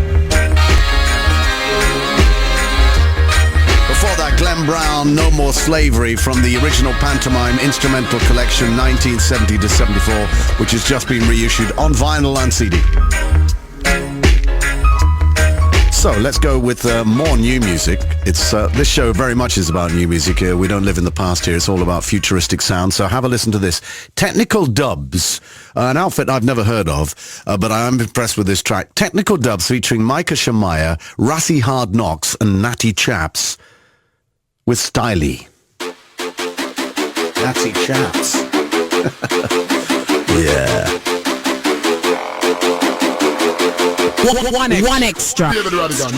Before that, Glenn Brown, No More Slavery from the original Pantomime Instrumental Collection 1970 to 74, which has just been reissued on vinyl and CD. So let's go with more new music. It's this show very much is about new music. We don't live in the past here. It's all about futuristic sound. So have a listen to this. Technical Dubs, an outfit I've never heard of, but I am impressed with this track. Technical Dubs featuring Micah Shemaiah, Rassi Hard Knocks and Natty Chaps with Stylee. Natty Chaps. Yeah. One extra. David Rodigan.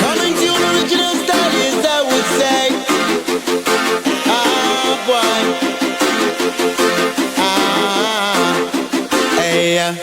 Coming to an original stylist, I would say. Ah, boy. Hey,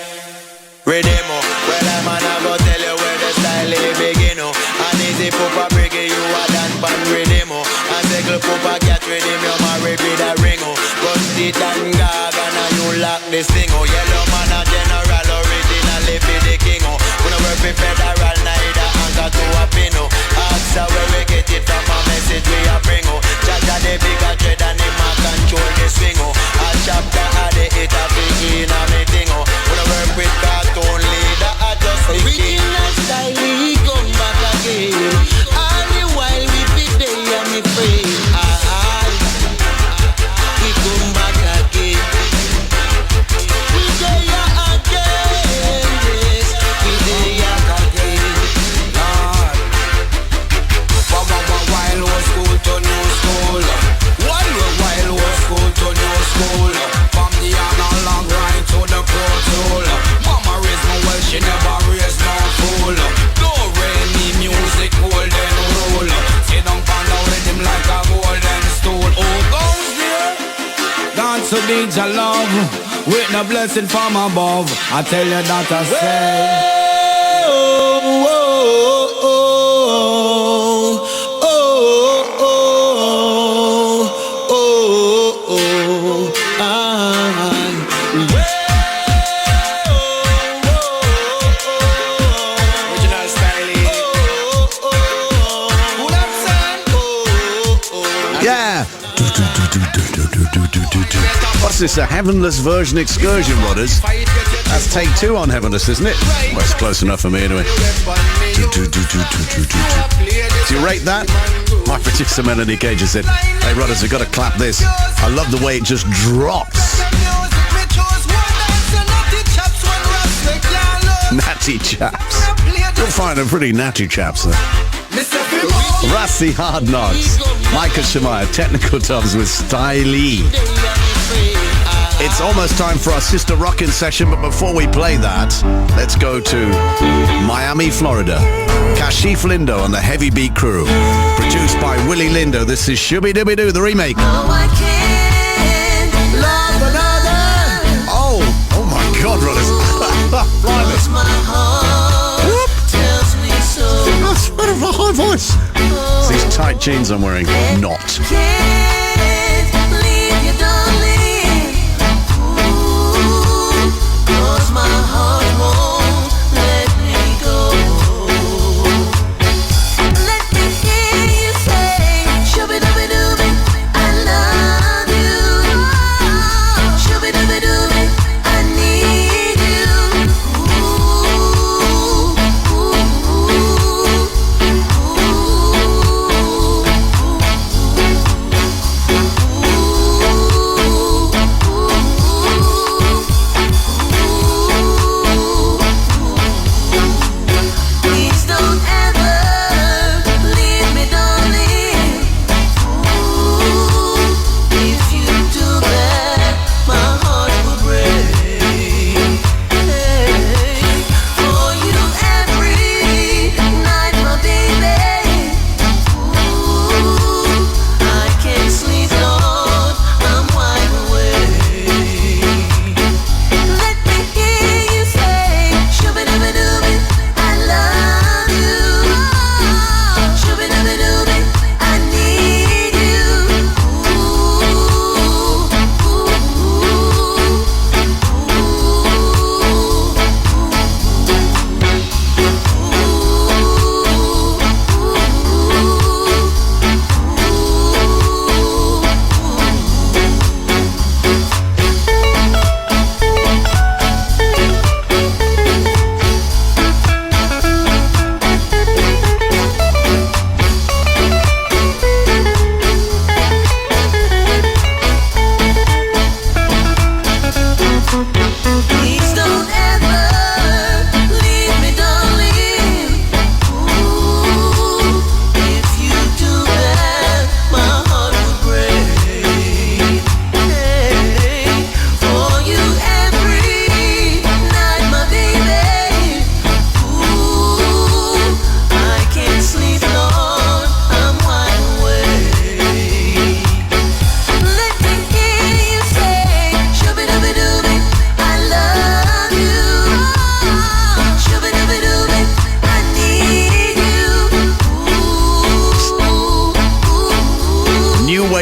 Riddim. Well, I'm gonna tell you where the style begin. And easy Pupa Reggae, you are done pan Riddim. And Seggle Pupa get Riddim, you're married with a ring. Bust it and gag and you lock this thing. Yellow man a general, originally for the king. We no work with federal, neither anchor to a pin. Ask where we get it from, a message we a bring. Jaja the bigger dread and him a control the swing. A chapter of the hit a big in a meeting. We no work with cartoon leader, a just the king. Original style, he come back again. All the while we be there and me free. We come back again. We there again, yes. We there again, Lord. While was school to new school. While was school to new school. From the analog right to the pro tool. Mama raised me well, she never raised no fool. Don't rain me music, golden rule. Sit down and down with him like a golden stool. Oh, goes there. Dance to DJ love. With no blessing from above. I tell you that I say. Yeah. What's this, a Heavenless version excursion, Rodders? That's take two on Heavenless, isn't it? Well, it's close enough for me anyway. Do you rate that? My producer Melanie Cage has said, hey Rodders, we've got to clap this. I love the way it just drops. Natty Chaps. You'll find them pretty natty chaps there. Rassi Hard Knocks, Micah Shemaiah, Technical Dubs with Stylee. It's almost time for our Sista Rockin' session, but before we play that, let's go to Miami, Florida. Kashif Lindo and the Heavy Beat Crew. Produced by Willie Lindo. This is Shooby Dooby Doo, the remake. Oh my God, Rodders. That's a bit of a high voice. It's these tight jeans I'm wearing. Not.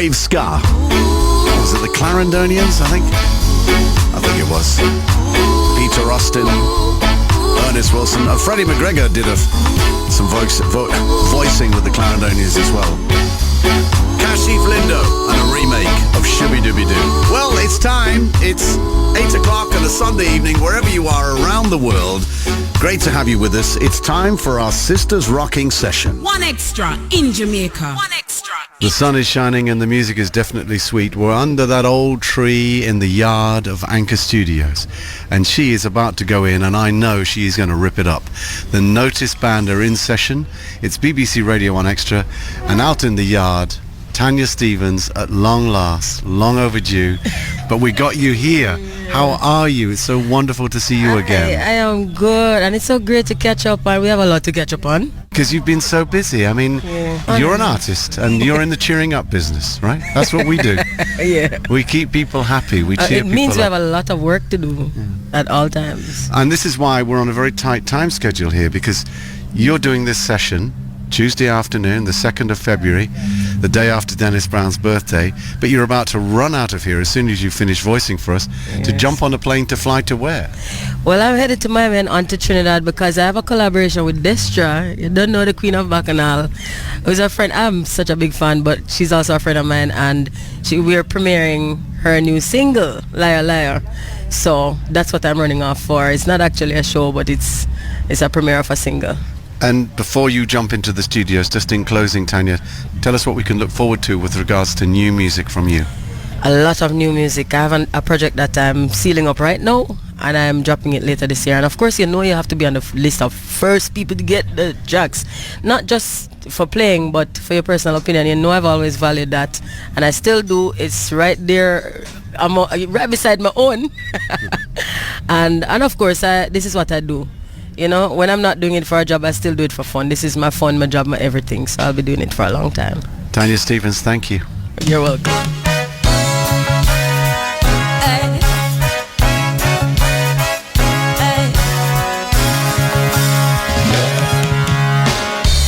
wave ska. Was it the Clarendonians, I think? I think it was. Peter Austin, Ernest Wilson. Freddie McGregor did some voicing with the Clarendonians as well. Kashif Lindo and a remake of Shooby Dooby Doo. Well, it's time. It's 8 o'clock on a Sunday evening, wherever you are around the world. Great to have you with us. It's time for our Sisters Rocking Session. One Extra in Jamaica. One Extra. The sun is shining and the music is definitely sweet. We're under that old tree in the yard of Anchor Studios, and she is about to go in, and I know she is going to rip it up. The Notice Band are in session. It's BBC Radio 1 Extra, and out in the yard, Tanya Stevens, at long last, long overdue, but we got you here. How are you? It's so wonderful to see you again. I am good, and it's so great to catch up, and we have a lot to catch up on. Because you've been so busy. I mean, you're an artist, and you're in the cheering up business, right? That's what we do. Yeah. We keep people happy. We cheer people up. It means we have a lot of work to do at all times. And this is why we're on a very tight time schedule here, because you're doing this session Tuesday afternoon, the 2nd of February, the day after Dennis Brown's birthday, but you're about to run out of here as soon as you finish voicing for us to jump on a plane to fly to where? Well, I'm headed to Miami and on to Trinidad because I have a collaboration with Destra. You don't know the Queen of Bacchanal, who's a friend. I'm such a big fan, but she's also a friend of mine, and we're premiering her new single, Liar Liar. So that's what I'm running off for. It's not actually a show, but it's a premiere of a single. And before you jump into the studios, just in closing, Tanya, tell us what we can look forward to with regards to new music from you. A lot of new music. I have a project that I'm sealing up right now, and I'm dropping it later this year. And of course, you have to be on the list of first people to get the tracks, not just for playing, but for your personal opinion. I've always valued that, and I still do. It's right there, right beside my own. and of course, this is what I do. When I'm not doing it for a job, I still do it for fun. This is my fun, my job, my everything. So I'll be doing it for a long time. Tanya Stevens, thank you. You're welcome.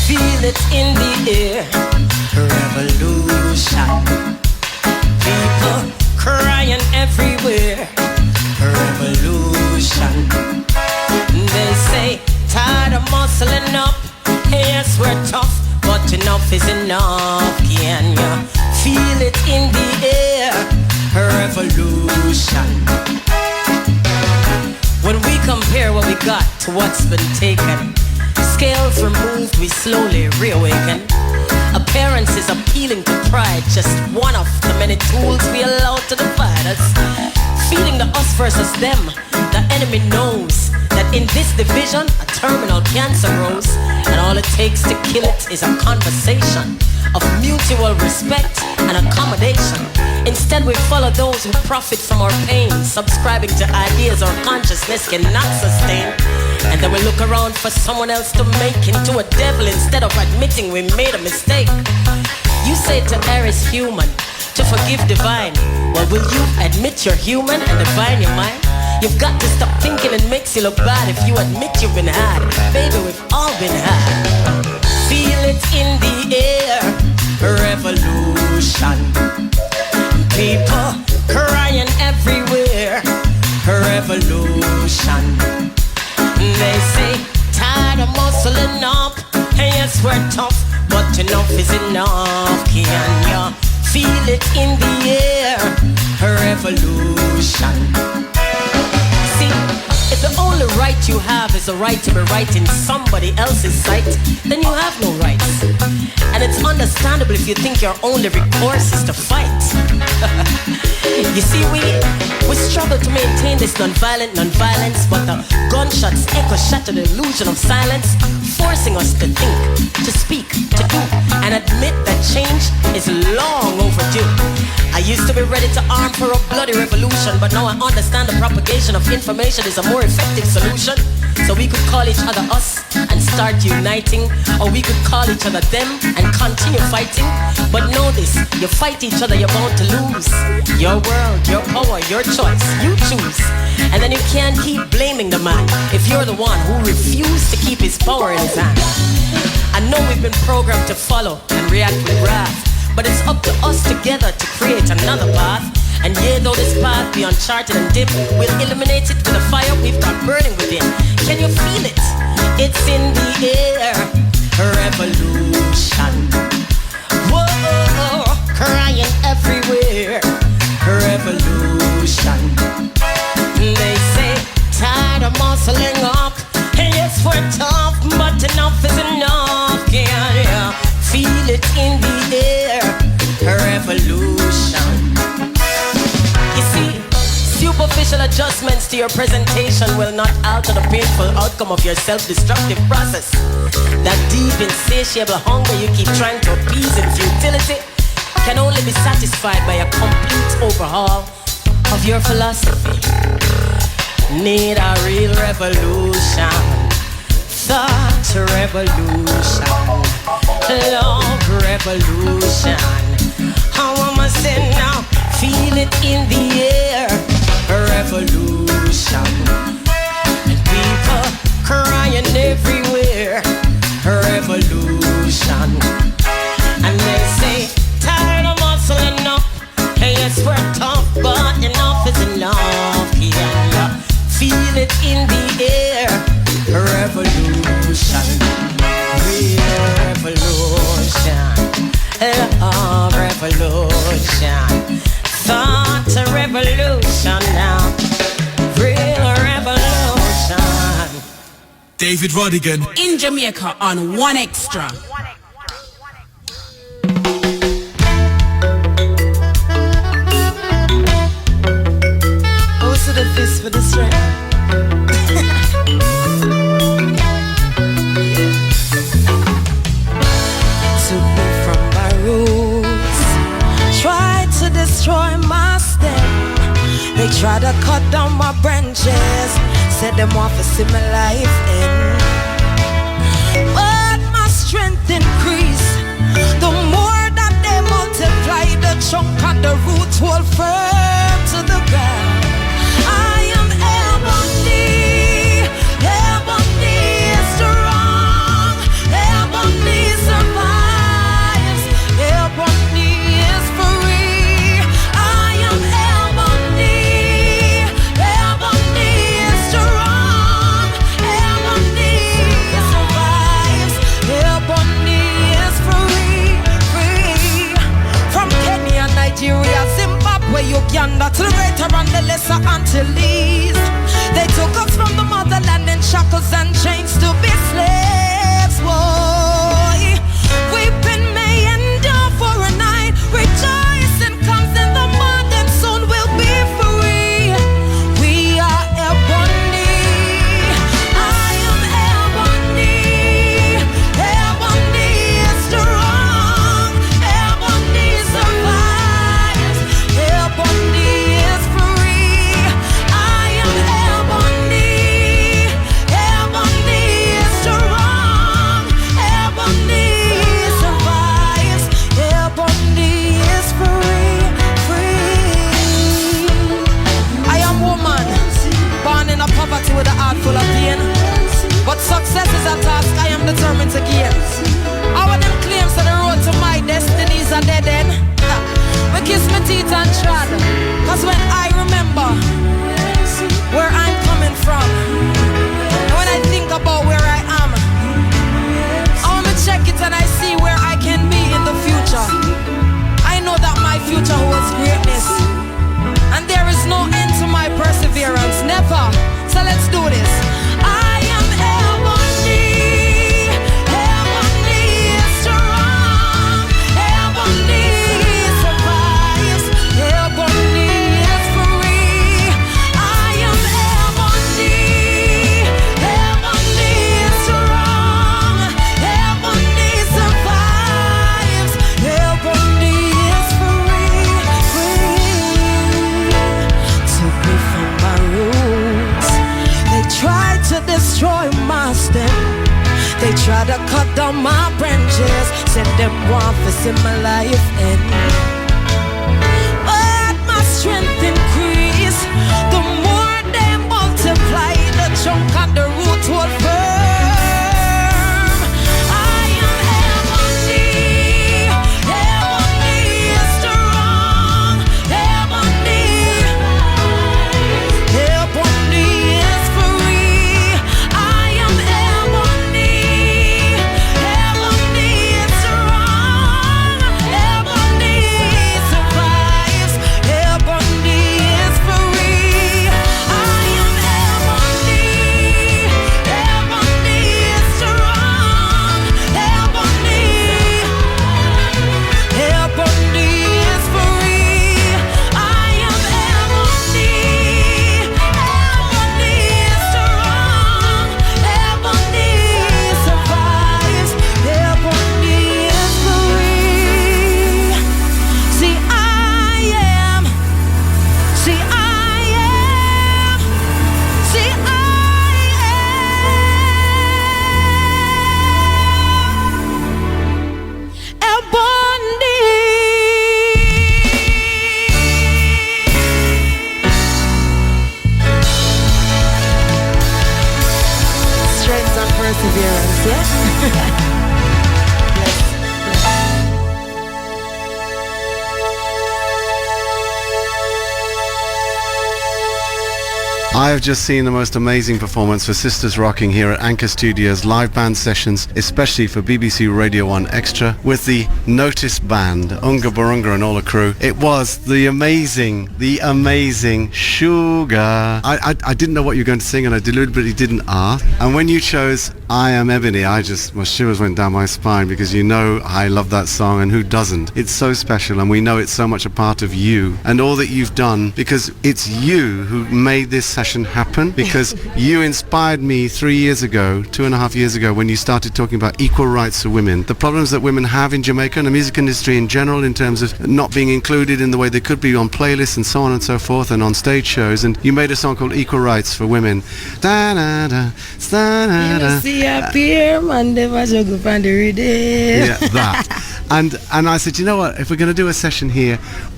Feel it in the air, revolution. People crying everywhere, revolution. They say, tired of muscling up. Yes, we're tough, but enough is enough. Can you feel it in the air? Revolution. When we compare what we got to what's been taken, scales removed, we slowly reawaken. Appearances appealing to pride, just one of the many tools we allow to divide us. Feeding the us versus them, the enemy knows that in this division a terminal cancer grows, and all it takes to kill it is a conversation of mutual respect and accommodation. Instead we follow those who profit from our pain, subscribing to ideas our consciousness cannot sustain, and then we look around for someone else to make into a devil instead of admitting we made a mistake. You say to err is human, to forgive divine. Well, will you admit you're human and divine your mind? You've got to stop thinking it makes you look bad if you admit you've been had. Baby, we've all been had. Feel it in the air, revolution. People crying everywhere, revolution. They say, tired of muscling up. Yes, we're tough, but enough is enough. Can you feel it in the air, revolution? See, if the only right you have is the right to be right in somebody else's sight, then you have no rights. And it's understandable if you think your only recourse is to fight. You see, we struggle to maintain this non-violence, but the gunshots echo shatter the illusion of silence, forcing us to think, to speak, to do, and admit that change is long overdue. I used to be ready to arm for a bloody revolution, but now I understand the propagation of information is a more effective solution. So we could call each other us and start uniting, or we could call each other them and continue fighting. But know this, you fight each other, you're bound to lose. Your world, your power, your choice, you choose. And then you can't keep blaming the man if you're the one who refused to keep his power in his hand. I know we've been programmed to follow and react with wrath, but it's up to us together to create another path. And yeah, though this path be uncharted and dim, we'll illuminate it with a fire we've got burning within. Can you feel it? It's in the air. Revolution. Whoa, crying everywhere. Revolution. They say, tired of muscling up. Yes, we're tough, but enough is enough. Yeah. Feel it in the air. Revolution. You see, superficial adjustments to your presentation will not alter the painful outcome of your self-destructive process. That deep, insatiable hunger you keep trying to appease in futility can only be satisfied by a complete overhaul of your philosophy. Need a real revolution, thought revolution, love revolution. How am I saying now? Feel it in the air. Revolution. And people crying everywhere. Revolution. And they say, tired of muscling up. Hey, yes, we're tough, but enough is enough. Yeah. Feel it in the air. Revolution. Real revolution. Love revolution. Thought a revolution now. Real revolution. David Rodigan in Jamaica on One Extra. Also the fist for the strength. Took me from my roots, tried to destroy my stem. They tried to cut down my branches, said them want to see my life end. But my strength increased. The more that they multiply, the chunk of the roots hold firm to the ground. I am ebony, ebony is strong, ebony survives, ebony is free. I am ebony, ebony is strong, ebony survives, ebony is free, free. From Kenya, Nigeria, Zimbabwe, Uganda, to the greater and the lesser Antilles. They took us from the motherland in shackles and chains to be slaves, boy. Weeping may endure for a night, rejoicing comes in the morning, soon we'll be free. We are ebony, I am ebony, ebony is strong, ebony survives, ebony is free. I am ebony, ebony is strong, ebony survives, ebony is free, free. I am woman, born in a poverty with a heart full of pain, but success is a task I am determined to gain. Our them claims on the road to my destiny is a dead end. We kiss my teeth and trod, cause when I remember where I'm coming from, and when I think about where I am, I wanna check it and I see where I can be in the future. I know that my future holds greatness, and there is no end to my perseverance, never. So let's do this. I am ebony, ebony is strong, ebony survives, ebony is free. I am ebony, ebony is strong, ebony survives, ebony is free, free. Took me from my roots. They tried to destroy my stem. They tried to cut down my branches, said them want to see my life end. But my strength increased. The more they multiply, the chunk of the roots will firm. I am ebony, ebony perseverance, yeah? I have just seen the most amazing performance for Sisters Rocking here at Anchor Studios live band sessions, especially for BBC Radio 1 Extra, with the Notice Band, Unga Barunga and all the crew. It was the amazing Shuga. I didn't know what you were going to sing, and I deliberately didn't ask. And when you chose I Am Ebony, my shivers went down my spine, because you know I love that song, and who doesn't? It's so special, and we know it's so much a part of you and all that you've done, because it's you who made this session happen, because you inspired me 3 years ago, 2.5 years ago, when you started talking about equal rights for women, the problems that women have in Jamaica and the music industry in general, in terms of not being included in the way they could be on playlists and so on and so forth, and on stage shows. And you made a song called Equal Rights for Women. Da-da-da, da-da-da. You see a Peare, man, they was a good on the Riddim. Yeah, that. And I said, you know what, if we're going to do a session here,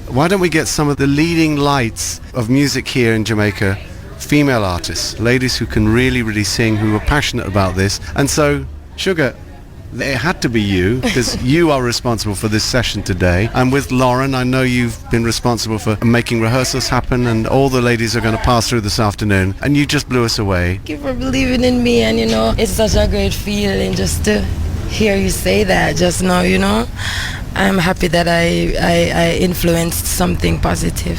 why don't we get some of the leading lights of music here in Jamaica, female artists, ladies who can really, really sing, who are passionate about this. And so, Shuga, it had to be you, because you are responsible for this session today. And with Lauren, I know you've been responsible for making rehearsals happen, and all the ladies are going to pass through this afternoon, and you just blew us away. Thank you for believing in me, and it's such a great feeling just to hear you say that just now, I'm happy that I influenced something positive.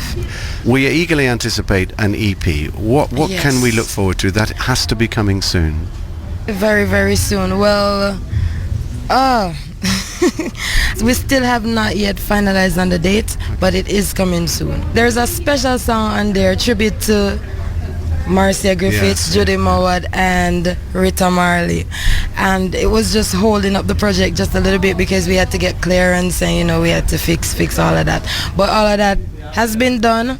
We eagerly anticipate an EP. What Yes. can we look forward to? That has to be coming soon. Very, very soon. Well, we still have not yet finalized on the date, but it is coming soon. There's a special song on there, tribute to Marcia Griffith, Yes. Judy Mowat, and Rita Marley. And it was just holding up the project just a little bit, because we had to get clearance, and we had to fix all of that. But all of that has been done.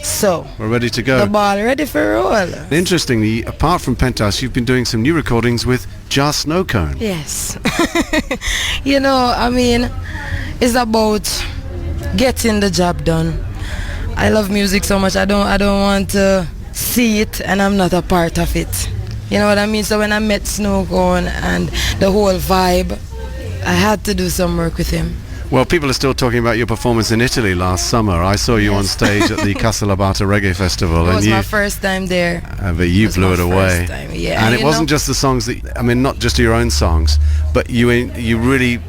So we're ready to go. The ball ready for roll. Interestingly, apart from Pentiles, you've been doing some new recordings with Jar Snowcone. Yes. It's about getting the job done. I love music so much. I don't want to see it and I'm not a part of it. You know what I mean? So when I met Snowcone and the whole vibe, I had to do some work with him. Well, people are still talking about your performance in Italy last summer. I saw you on stage at the Casalabata Reggae Festival. It was my first time there. But you blew it away. Time, yeah. And it wasn't just the songs not just your own songs, but you really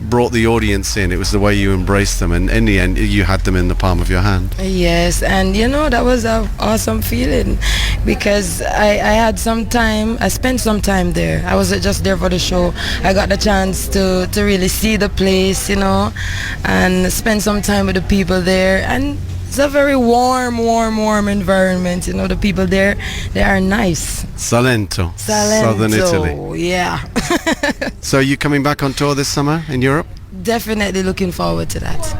brought the audience in. It was the way you embraced them, and in the end you had them in the palm of your hand. Yes, and that was an awesome feeling, because I spent some time there. I wasn't just there for the show. I got the chance to really see the place, and spend some time with the people there, and it's a very warm environment. The people there, they are nice. Salento, Southern Italy. Yeah. So you coming back on tour this summer in Europe? Definitely looking forward to that.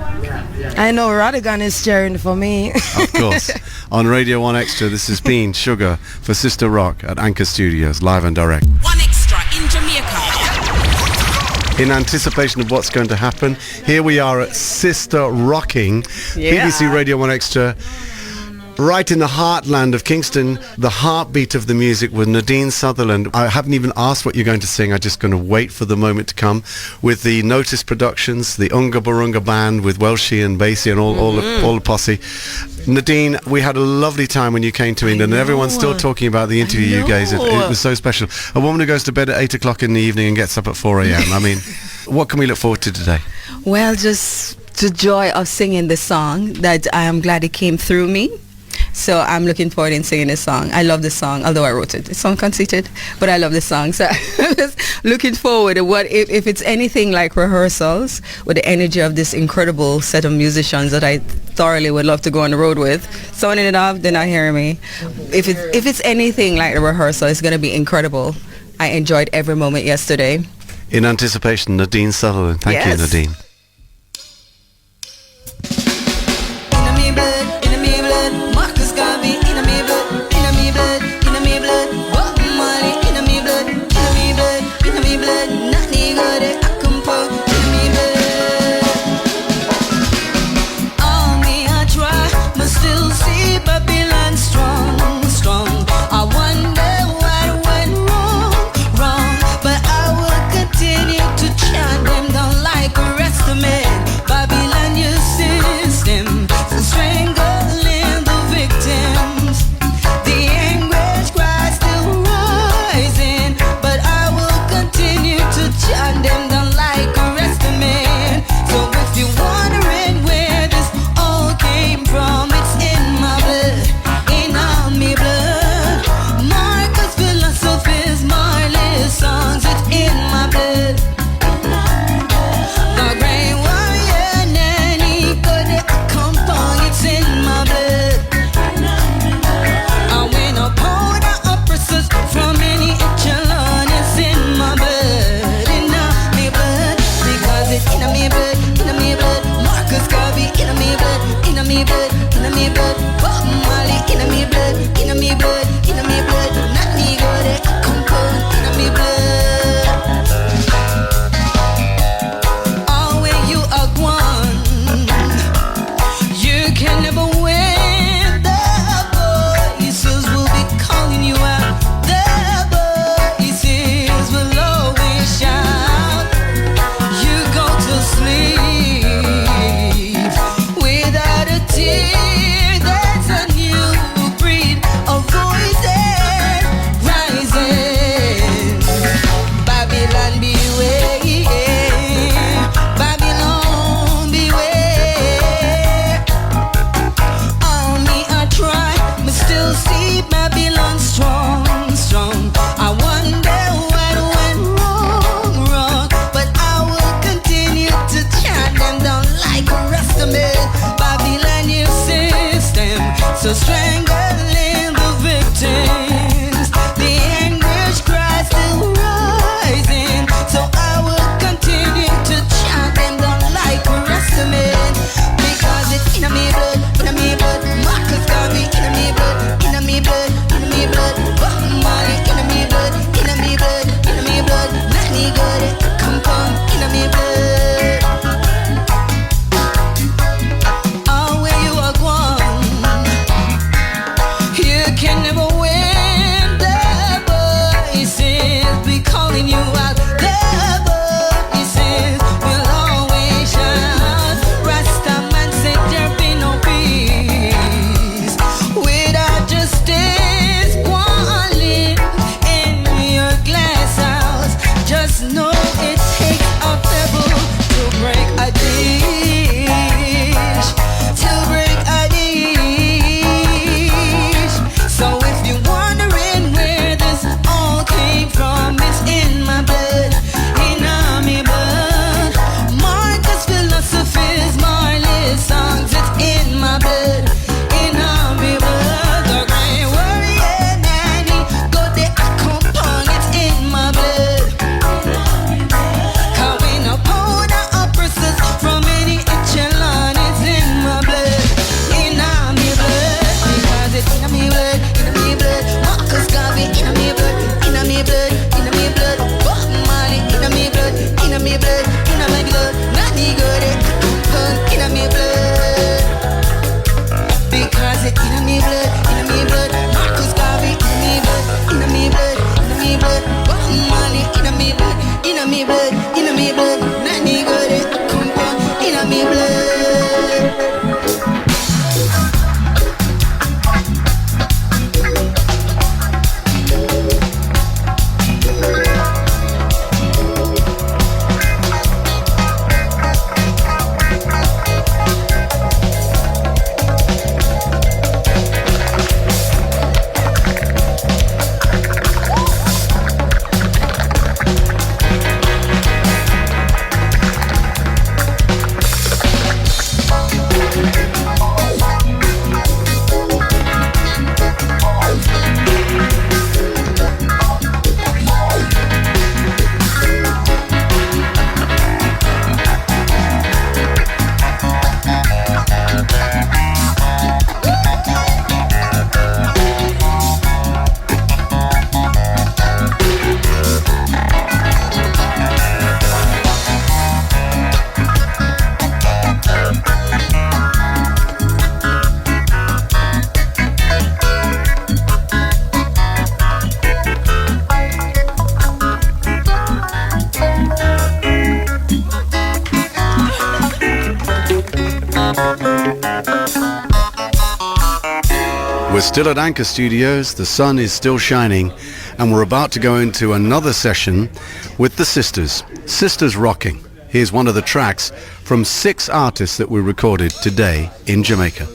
I know Rodigan is cheering for me. Of course. On Radio 1 Extra, this has been Shuga for Sister Rock at Anchor Studios, live and direct. 1 Extra in Jamaica. In anticipation of what's going to happen, here we are at Sista Rocking, BBC Radio 1 Extra, right in the heartland of Kingston, the heartbeat of the music with Nadine Sutherland. I haven't even asked what you're going to sing. I'm just going to wait for the moment to come with the Notice Productions, the Unga Barunga Band with Welshie and Basie and all the posse. Nadine, we had a lovely time when you came to England, and everyone's still talking about the interview you gave. It was so special. A woman who goes to bed at 8 o'clock in the evening and gets up at 4 a.m. I mean, what can we look forward to today? Well, just the joy of singing the song, that I am glad it came through me. So I'm looking forward in singing this song. I love the song, although I wrote it. It's unconceited, but I love the song. So I'm just looking forward to what if it's anything like rehearsals with the energy of this incredible set of musicians that I thoroughly would love to go on the road with. Sounding it off, they're not hearing me. If it's anything like the rehearsal, it's going to be incredible. I enjoyed every moment yesterday. In anticipation, Nadine Sutherland. Thank you, Nadine. Strong. I wonder what went wrong. calling you out. The voices will always shout. Rastaman said there be no peace without justice. Go on, live in your glass house. Just know it takes a pebble to break a dish. To break a dish. So if you're wondering where this all came from, it's in my blood, in my blood. Marcus philosophies, Marley's songs, it's in my blood, in my blood. The great warrior nanny, go the compound, it's in my blood. Cause we no powder oppressors from any echelon, it's in my blood, in my blood. Because it's in my blood, in my blood. Marcus Garvey, in my blood, in my blood, in my blood. Bob Marley, in my blood, in my blood, in my blood. Nanny go the compound, in my blood. Because it's in my blood, in my blood. Marcus Garvey, in my blood, in my blood, in my blood. Bob Marley, in my blood, in my blood, in my blood. Nanny go the compound, in my blood. We're still at Anchor Studios, the sun is still shining, and we're about to go into another session with the Sisters. Sisters Rocking. Here's one of the tracks from 6 artists that we recorded today in Jamaica.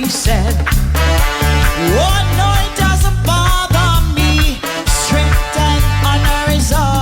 Said, oh no, it doesn't bother me. Strength and honor is all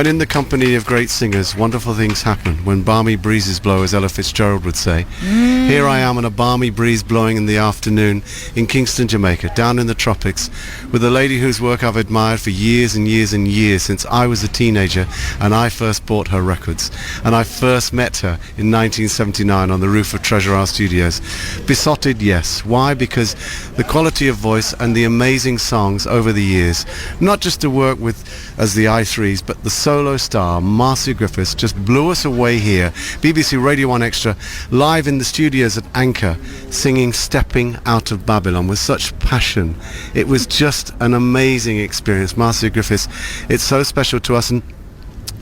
When in the company of great singers, wonderful things happen. When balmy breezes blow, as Ella Fitzgerald would say. Here I am on a balmy breeze blowing in the afternoon in Kingston, Jamaica, down in the tropics, with a lady whose work I've admired for years and years and years since I was a teenager and I first bought her records. And I first met her in 1979 on the roof of Treasure Isle Studios. Besotted, yes. Why? Because the quality of voice and the amazing songs over the years, not just to work with as the I3s, but the solo star Marcia Griffith just blew us away here. BBC Radio 1 Extra, live in the studios at Anchor, singing Stepping Out of Babylon with such passion. It was just an amazing experience. Marcia Griffith, it's so special to us, and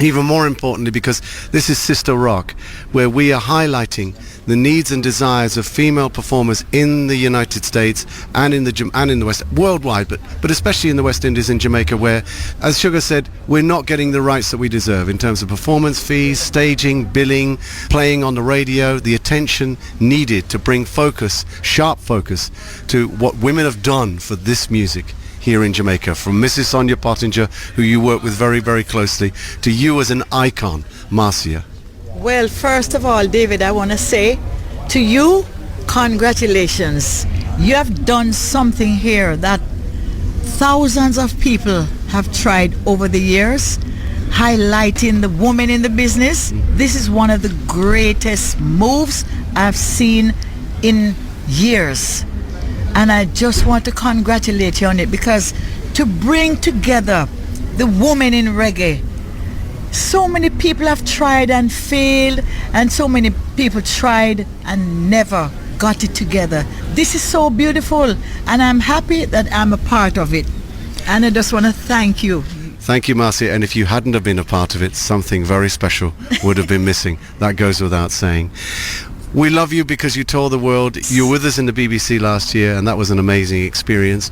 even more importantly because this is Sister Rock, where we are highlighting the needs and desires of female performers in the United States and in the West, worldwide, but especially in the West Indies and Jamaica, where, as Shuga said, we're not getting the rights that we deserve in terms of performance fees, staging, billing, playing on the radio, the attention needed to bring focus, sharp focus, to what women have done for this music here in Jamaica, from Mrs. Sonia Pottinger, who you work with very, very closely, to you as an icon, Marcia. Well, first of all, David, I want to say to you, congratulations. You have done something here that thousands of people have tried over the years, highlighting the woman in the business. This is one of the greatest moves I've seen in years. And I just want to congratulate you on it, because to bring together the woman in reggae, so many people have tried and failed, and so many people tried and never got it together. This is so beautiful, and I'm happy that I'm a part of it. And I just want to thank you. Thank you, Marcia. And if you hadn't have been a part of it, something very special would have been missing. That goes without saying. We love you because you told the world. You were with us in the BBC last year, and that was an amazing experience.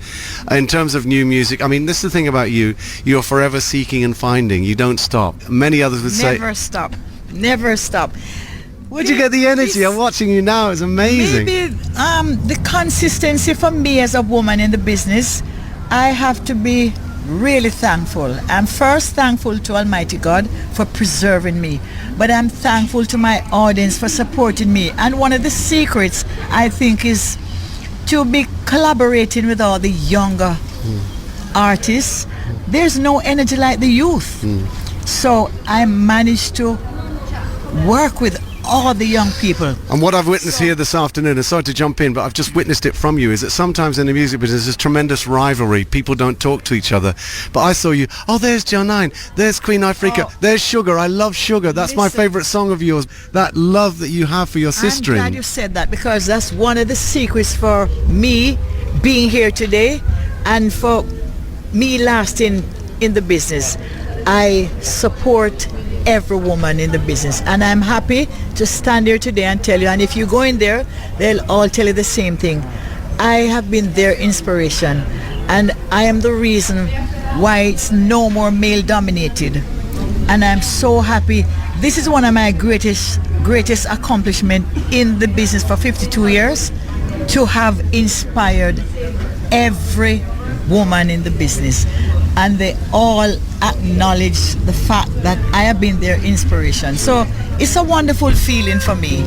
In terms of new music, I mean, this is the thing about you. You're forever seeking and finding. You don't stop. Many others would say... Never stop. Never stop. Where'd you get the energy? I'm watching you now. It's amazing. Maybe the consistency for me as a woman in the business, I have to be really thankful. I'm first thankful to Almighty God for preserving me, but I'm thankful to my audience for supporting me. And one of the secrets, I think, is to be collaborating with all the younger artists. There's no energy like the youth. So I managed to work with all the young people. And what I've witnessed here this afternoon, and sorry to jump in, but I've just witnessed it from you, is that sometimes in the music business there's tremendous rivalry. People don't talk to each other. But I saw you, oh, there's Janine, there's Queen Ifrica, there's Shuga. I love Shuga. That's my favourite song of yours. That love that you have for your sister. I'm glad you said that, because that's one of the secrets for me being here today and for me lasting in the business. I support every woman in the business, and I'm happy to stand here today and tell you, and if you go in there, they'll all tell you the same thing. I have been their inspiration, and I am the reason why it's no more male dominated, and I'm so happy. This is one of my greatest accomplishment in the business for 52 years, to have inspired every woman in the business, and they all acknowledge the fact that I have been their inspiration. So it's a wonderful feeling for me.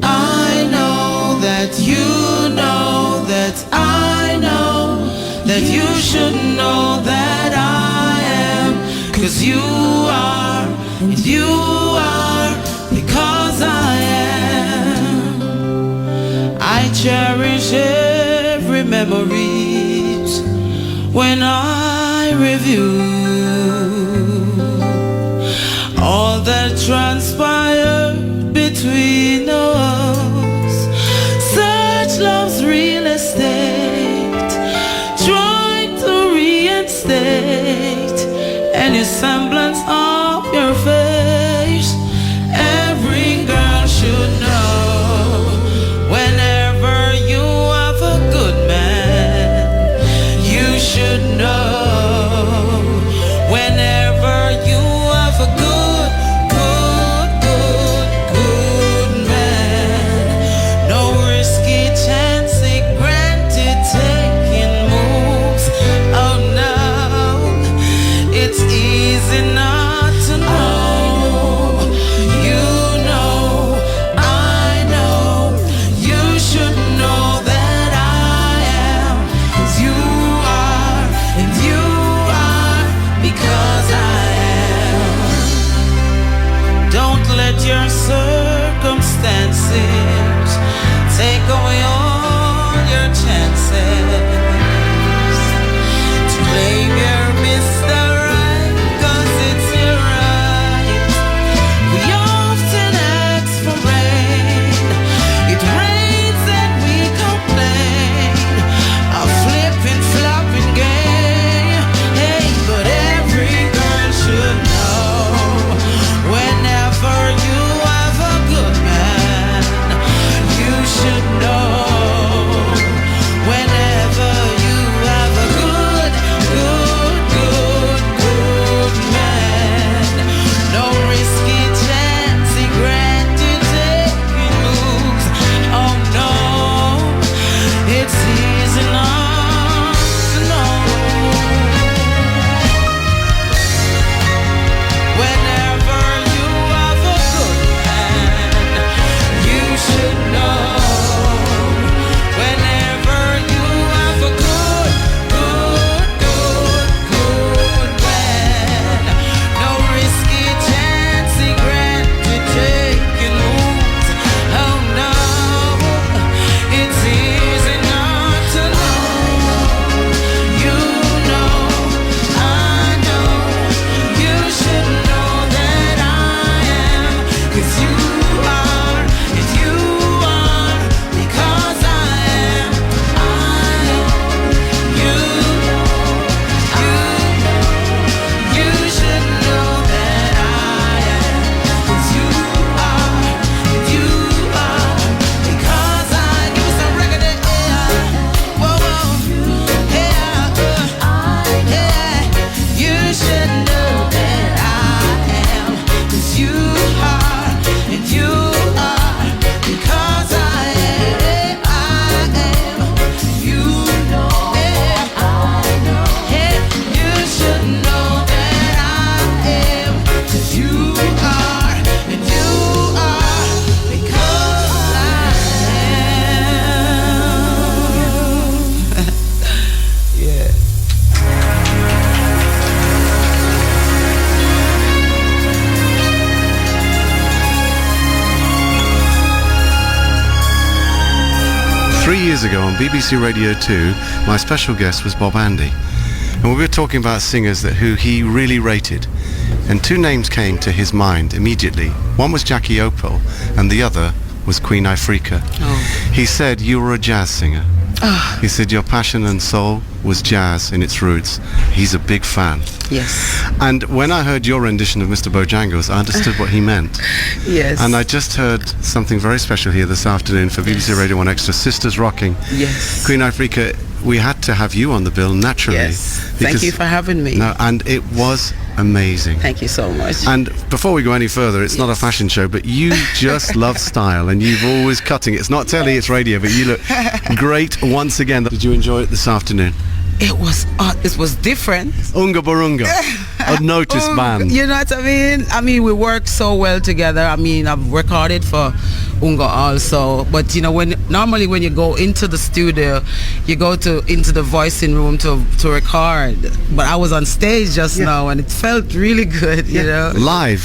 I know that you know that I know that you should know that I am, 'cause you are, and you are because I am. I cherish every memories when I review all that transpired between us. Such love's real estate, trying to reinstate any semblance of your face. Every girl should know, whenever you have a good man, you should know. Whenever you have a good man, your circumstances, take away all your chances to claim your Mr. Right, 'cause it's your right. We often ask for rain, it rains and we complain, a flipping, flopping game. Hey, but every girl should know, whenever you have a good man, you should know. Whenever you have a good man, no risky chance he granted taking moves. Oh no, it's easy not to know. Whenever you have a good man, you should know. Whenever you have a good man, no risky chance he granted taking moves. Oh no, it's easy not to know. You know, I know, you should know that I am, 'cause you are, and you are, because I am. You should know that I am, 'cause you are, and you are, because I. Give me some reggae, yeah. Whoa, whoa, yeah, yeah. You should know that I am, 'cause you are, and you are, because I am. You know, yeah, I know. Yeah, you should know that I am, 'cause you are, and you are, because I am. Yeah. 3 years ago on BBC Radio 2, my special guest was Bob Andy. And we were talking about singers who he really rated. And two names came to his mind immediately. One was Jackie Opel, and the other was Queen Ifrica. He said, you were a jazz singer. He said, your passion and soul was jazz in its roots. He's a big fan. Yes. And when I heard your rendition of Mr. Bojangles, I understood what he meant. Yes. And I just heard something very special here this afternoon for BBC Radio 1 Extra, Sisters Rocking. Yes. Queen Ifrica, we had to have you on the bill naturally. Yes. Thank you for having me. No, and it was amazing. Thank you so much. And before we go any further, it's not a fashion show, but you just love style, and you've always cutting. It's not telly, it's radio, but you look great once again. Did you enjoy it this afternoon? It was different. Unga Barunga, a noticed band. You know what I mean? I mean, we work so well together. I mean, I've recorded for Unga also, but you know, normally when you go into the studio, you go into the voicing room to record. But I was on stage just now, and it felt really good. You know, live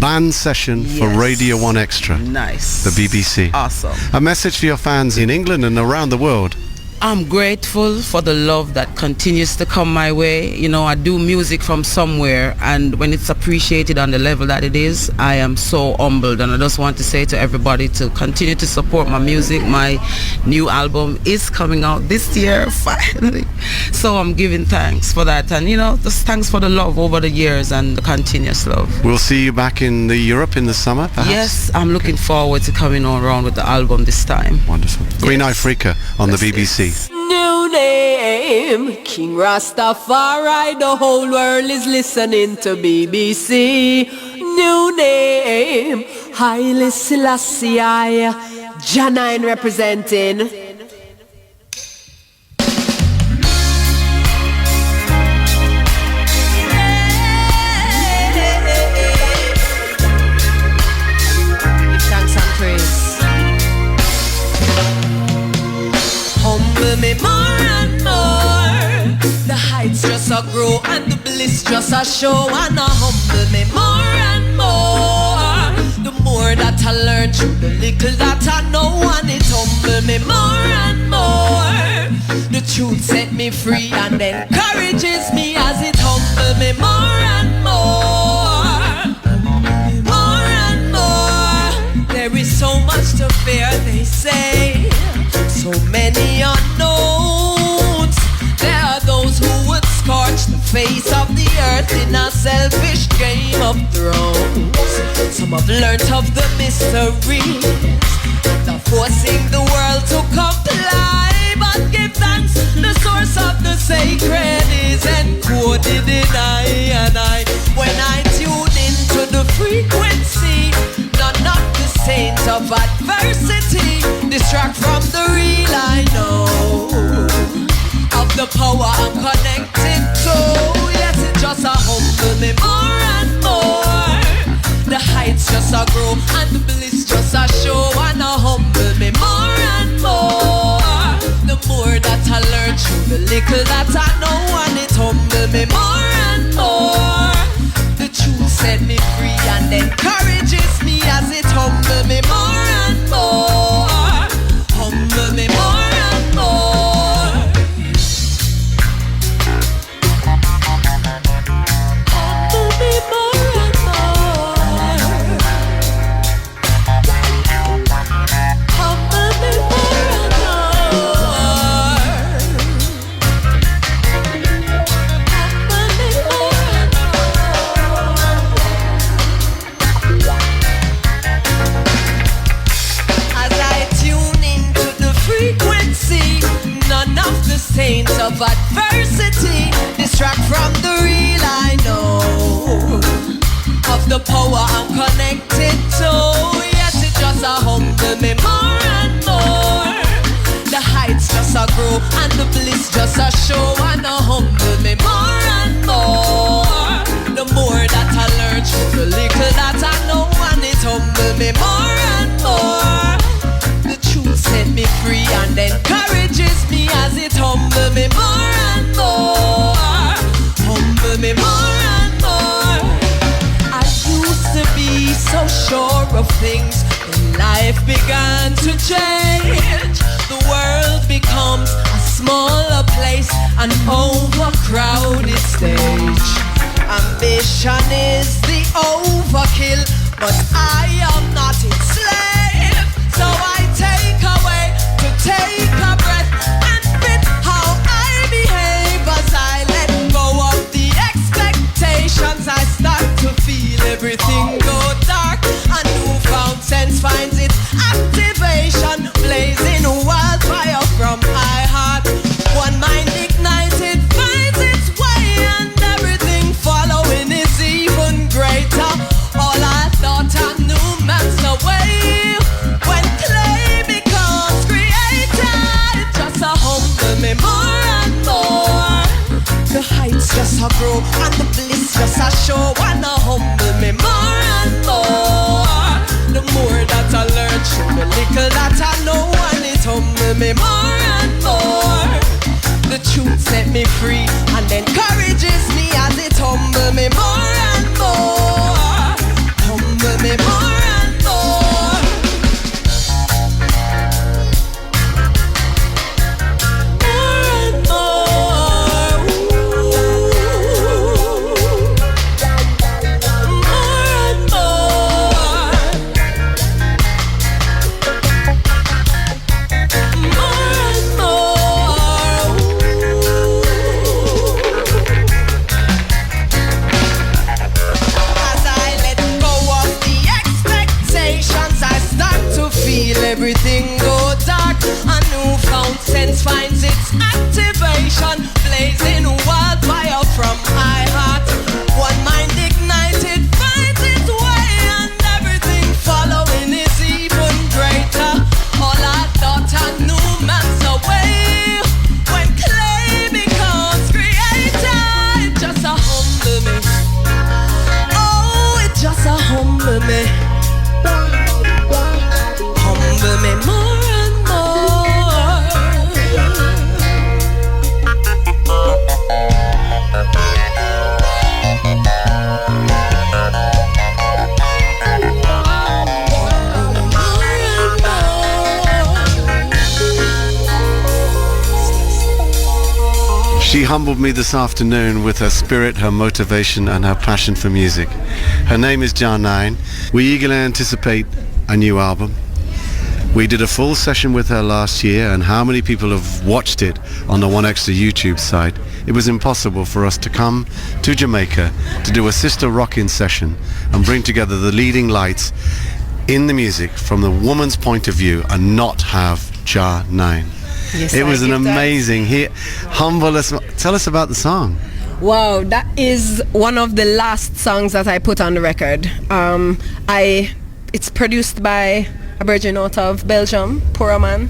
band session for Radio 1 Extra. Nice. The BBC. Awesome. A message for your fans in England and around the world. I'm grateful for the love that continues to come my way. You know, I do music from somewhere, and when it's appreciated on the level that it is, I am so humbled. And I just want to say to everybody to continue to support my music. My new album is coming out this year, finally. So I'm giving thanks for that. And, you know, just thanks for the love over the years and the continuous love. We'll see you back in Europe in the summer, perhaps? Yes, I'm looking forward to coming around with the album this time. Wonderful. Queen Ifrica on the BBC. New name, King Rastafari, the whole world is listening to BBC. New name, Haile Selassie, Janine representing. Me more and more, the heights just a grow and the bliss just a show, and a humble me more and more, the little that I know, and it humble me more and more. The truth set me free and encourages me as it humble me more and more. More and more. There is so much to fear, they say. So many unknowns. There are those who would scorch the face of the earth in a selfish Game of Thrones. Some have learnt of the mysteries. They're forcing the world to comply. But give thanks, the source of the sacred is encoded in I and I. When I tune into the frequency, none of the saints of adversity distract from the real I know of the power I'm connected to. Yes, it just a humble me more and more. The heights just a grow and the bliss just a show, and a humble me more and more. The more that I learn through the little that I know, and it humble me more and more. The truth set me free and encourages me as it humble me more and more. Humble me more and more. Humble me more and more. Humble me more and more. Humble me more and more. As I tune into the frequency, none of the saints of adversity distract from the real I know of the power I'm connected to. Yes, it just a humble me more and more. The heights just a grow and the bliss just a show, and a humble me more and more. The more that I learn through the little that I know, and it humble me more and more. The truth set me free and encourages me as it humble me more and more. Humble me more and more. I used to be so sure of things, when life began to change. The world becomes a smaller place, an overcrowded stage. Ambition is the overkill, but I am not enslaved. So I take away to take a breath and fit how I behave. As I let go of the expectations, I start to feel everything go dark. A newfound sense finds its activation, blazing wildfire from my heart. One mind ignited finds its way, and everything following is even greater. All I thought I knew melts away when clay becomes creator. It just a humble me more and more. The heights just a grow and the bliss just a show, and a humble me more and more. The more that I learn through the little that I know, and it humble me more and more. The truth set me free and encourages me as it humble me more and more. Humble me more and more. More and more. More and more. More and more. As I let go of the expectations, I start to feel everything go dark. A newfound sense finds its activation, blazing wildfire from my heart. One mind ignited finds its way, and everything following is even greater. All I thought I knew melts away when clay becomes creator. It just a humble me. Oh, it just a humble me. Humble me more and more. She humbled me this afternoon with her spirit, her motivation and her passion for music. Her name is Jar9. We eagerly anticipate a new album. We did a full session with her last year, and how many people have watched it on the One Extra YouTube site? It was impossible for us to come to Jamaica to do a Sista rockin' session and bring together the leading lights in the music from the woman's point of view and not have Jar9. Yes, it was I an give that. amazing. Humble us. Tell us about the song. Wow, that is one of the last songs that I put on the record. It's produced by a virgin out of Belgium, poor man,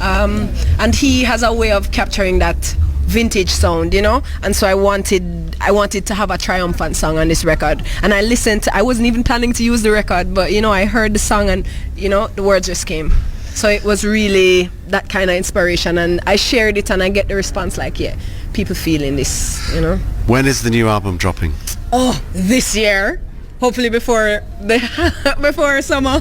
and he has a way of capturing that vintage sound, you know. And so I wanted to have a triumphant song on this record. And I listened. I wasn't even planning to use the record, but you know, I heard the song, and you know, the words just came. So it was really that kind of inspiration, and I shared it, and I get the response like, yeah, people feeling this, you know. When is the new album dropping? Oh, this year. Hopefully before before summer.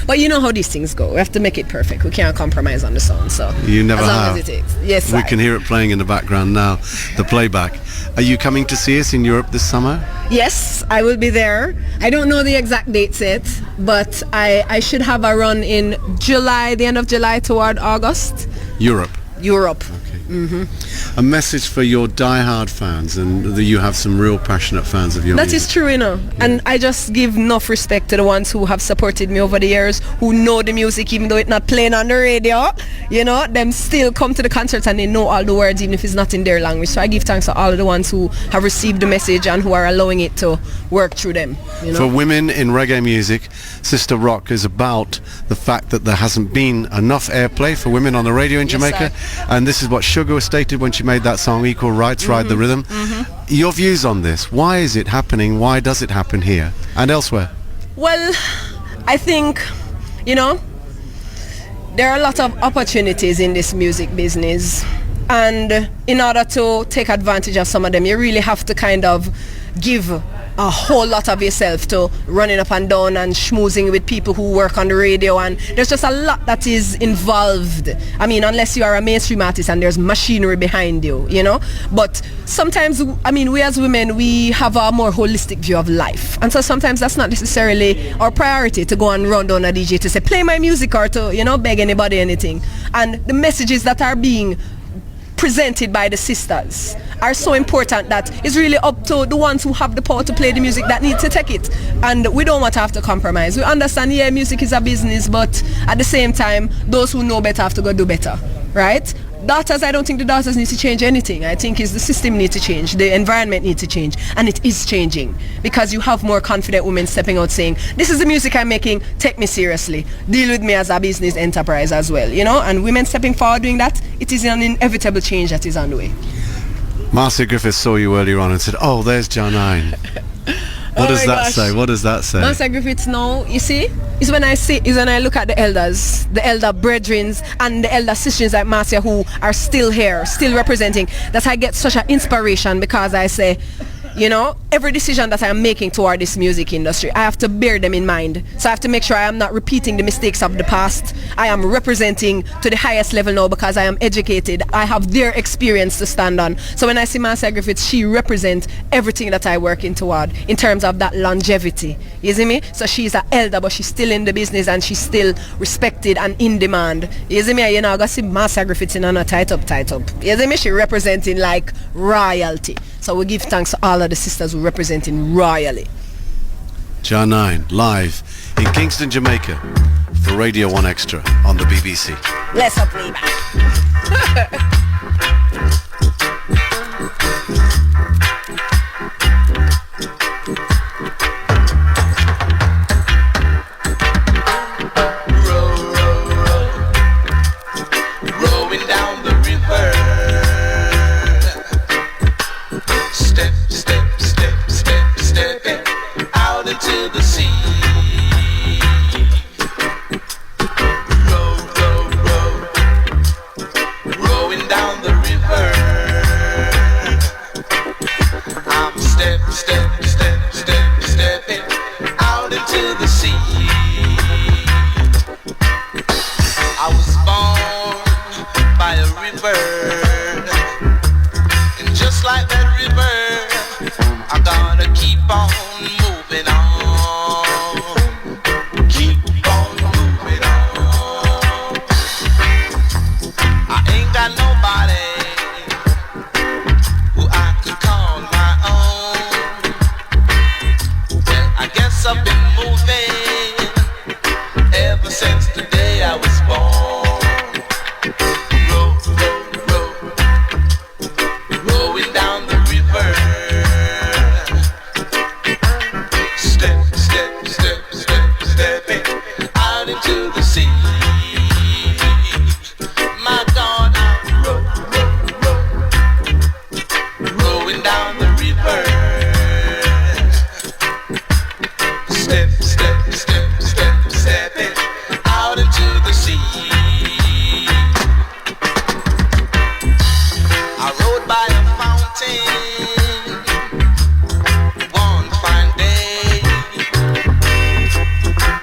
But you know how these things go. We have to make it perfect. We can't compromise on the sound. So You never as long have. as it takes. Yes, We can hear it playing in the background now, the playback. Are you coming to see us in Europe this summer? Yes, I will be there. I don't know the exact dates yet, but I should have a run in July, the end of July toward August. Europe. Mm-hmm. A message for your die-hard fans, and that you have some real passionate fans of your That music. is true, you know. And I just give enough respect to the ones who have supported me over the years, who know the music even though it's not playing on the radio. You know, them still come to the concerts and they know all the words even if it's not in their language. So I give thanks to all of the ones who have received the message and who are allowing it to work through them. You know? For women in reggae music, Sista Rock is about the fact that there hasn't been enough airplay for women on the radio in Yes, Jamaica, sir. and this is what Shuga stated when she made that song Equal Rights, Ride the Rhythm. Your views on this? Why is it happening? Why does it happen here and elsewhere? Well, I think, you know, there are a lot of opportunities in this music business, and in order to take advantage of some of them, you really have to kind of give a whole lot of yourself to running up and down and schmoozing with people who work on the radio, and there's just a lot that is involved. I mean, unless you are a mainstream artist and there's machinery behind you, you know. But sometimes, I mean, we as women, we have a more holistic view of life, and so sometimes that's not necessarily our priority to go and run down a DJ to say play my music or to, you know, beg anybody anything. And the messages that are being presented by the sisters are so important that it's really up to the ones who have the power to play the music that need to take it. And we don't want to have to compromise. We understand, yeah, music is a business, but at the same time, those who know better have to go do better, right? Daughters, I don't think the daughters need to change anything. I think it's the system need to change, the environment needs to change, and it is changing because you have more confident women stepping out saying, this is the music I'm making, take me seriously, deal with me as a business enterprise as well, you know. And women stepping forward doing that, it is an inevitable change that is on the way. Marcia Griffith saw you earlier on and said, oh, there's Jar9. What does that say? What does that say? Marcia Griffiths now, you see, is when I look at the elders, the elder brethren and the elder sisters like Marcia who are still here, still representing, that I get such an inspiration, because I say, you know, every decision that I'm making toward this music industry, I have to bear them in mind. So I have to make sure I am not repeating the mistakes of the past. I am representing to the highest level now because I am educated. I have their experience to stand on. So when I see Marcia Griffith, she represents everything that I work in toward in terms of that longevity. You see me? So she's an elder, but she's still in the business and she's still respected and in demand. You see me? You know, I got to see Marcia Griffith in a tight up. You see me? She representing like royalty. So we give thanks to all of the sisters who representing royally. Jar9 live in Kingston, Jamaica for Radio 1 Extra on the BBC. Let's up playback. Rolling down the river. Step, step, step, step, stepping out into the sea. Row, row, row, rowing down the river. I'm step, step, step, step, stepping out into the sea. I was born by a river. on moving on. Keep on moving on. I ain't got nobody who I could call my own. Well, I guess I've been moving ever since the day I was born. Rolling down the river. Step, step, step, step, stepping out into the sea. My God, I'm rolling down the river. Step, step, step, step, stepping out into the sea. I rode by a fountain one fine day,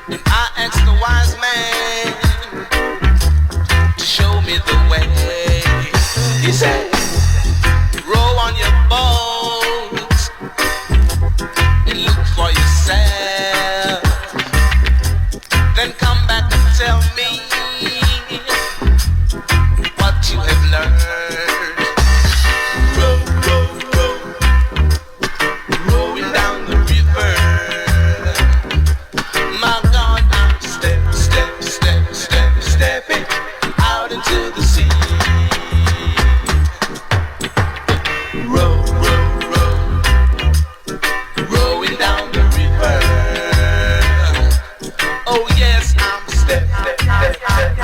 and I asked the wise man to show me the way. He said, row on your boat and look for yourself, then come back and tell me what you have learned. Row, row, row, rowing down the river. My God, I'm step, step, step, step, stepping out into the sea. Row, row, row, rowing down the river. Oh yes, I'm step, step, step, step,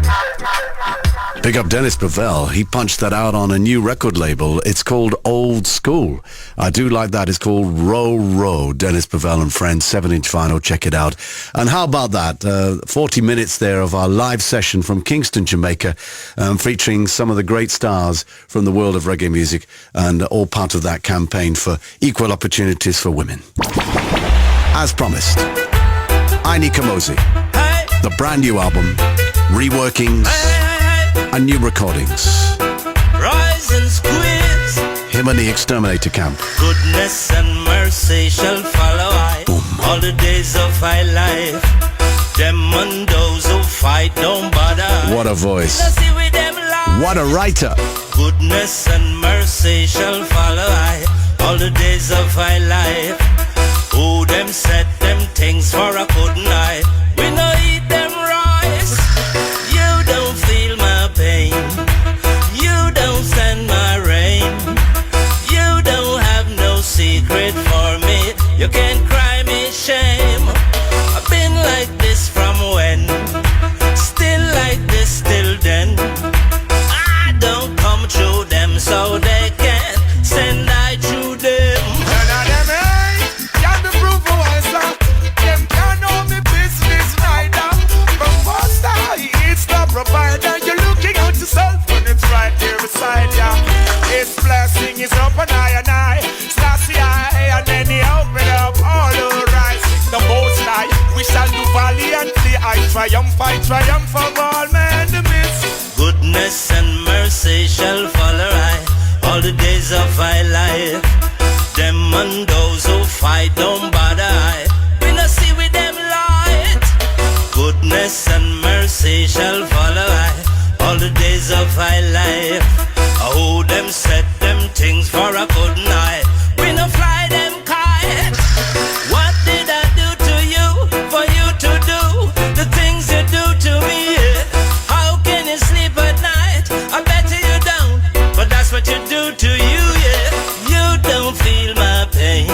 step. Big up Dennis Bovell. He punched that out on a new record label. It's called Old School. I do like that. It's called Row Row. Dennis Bovell and Friends, 7-inch vinyl. Check it out. And how about that? 40 minutes there of our live session from Kingston, Jamaica, featuring some of the great stars from the world of reggae music, and all part of that campaign for equal opportunities for women. As promised, Aini Kamoze, the brand new album, reworkings, and new recordings. Rise and squeeze. Him and the Xterminator camp. Goodness and mercy shall follow I all the days of my life. Them and those who fight don't bother. What a voice. What a writer. Goodness and mercy shall follow I all the days of my life. Who them said them things for a couldn't I? We no eat them rice. You don't feel my pain. You don't stand my rain. You don't have no secret for me. You can't cry me shame. I've been like this from when. Still like this till then. I don't come through them so they can't send I through them. None of them, hey, can be proof for us, them can't know me business right now. From first it's the provider. You're looking out yourself when it's right there beside ya. His blessing is up and I, Sassy I, and then he open up all the right. The most high, we shall do valiantly. I triumph of all men the midst. Goodness and mercy shall follow I all the days of my life. Them and those who fight don't bother I. We no see with them light. Goodness and mercy shall follow I all the days of my life. Who them said them things for a couldn't I? We no fly them kite. What did I do to you for you to do the things you do to me? How can you sleep at night? I bet you don't, but that's what you do to you, yeah. You don't feel my pain.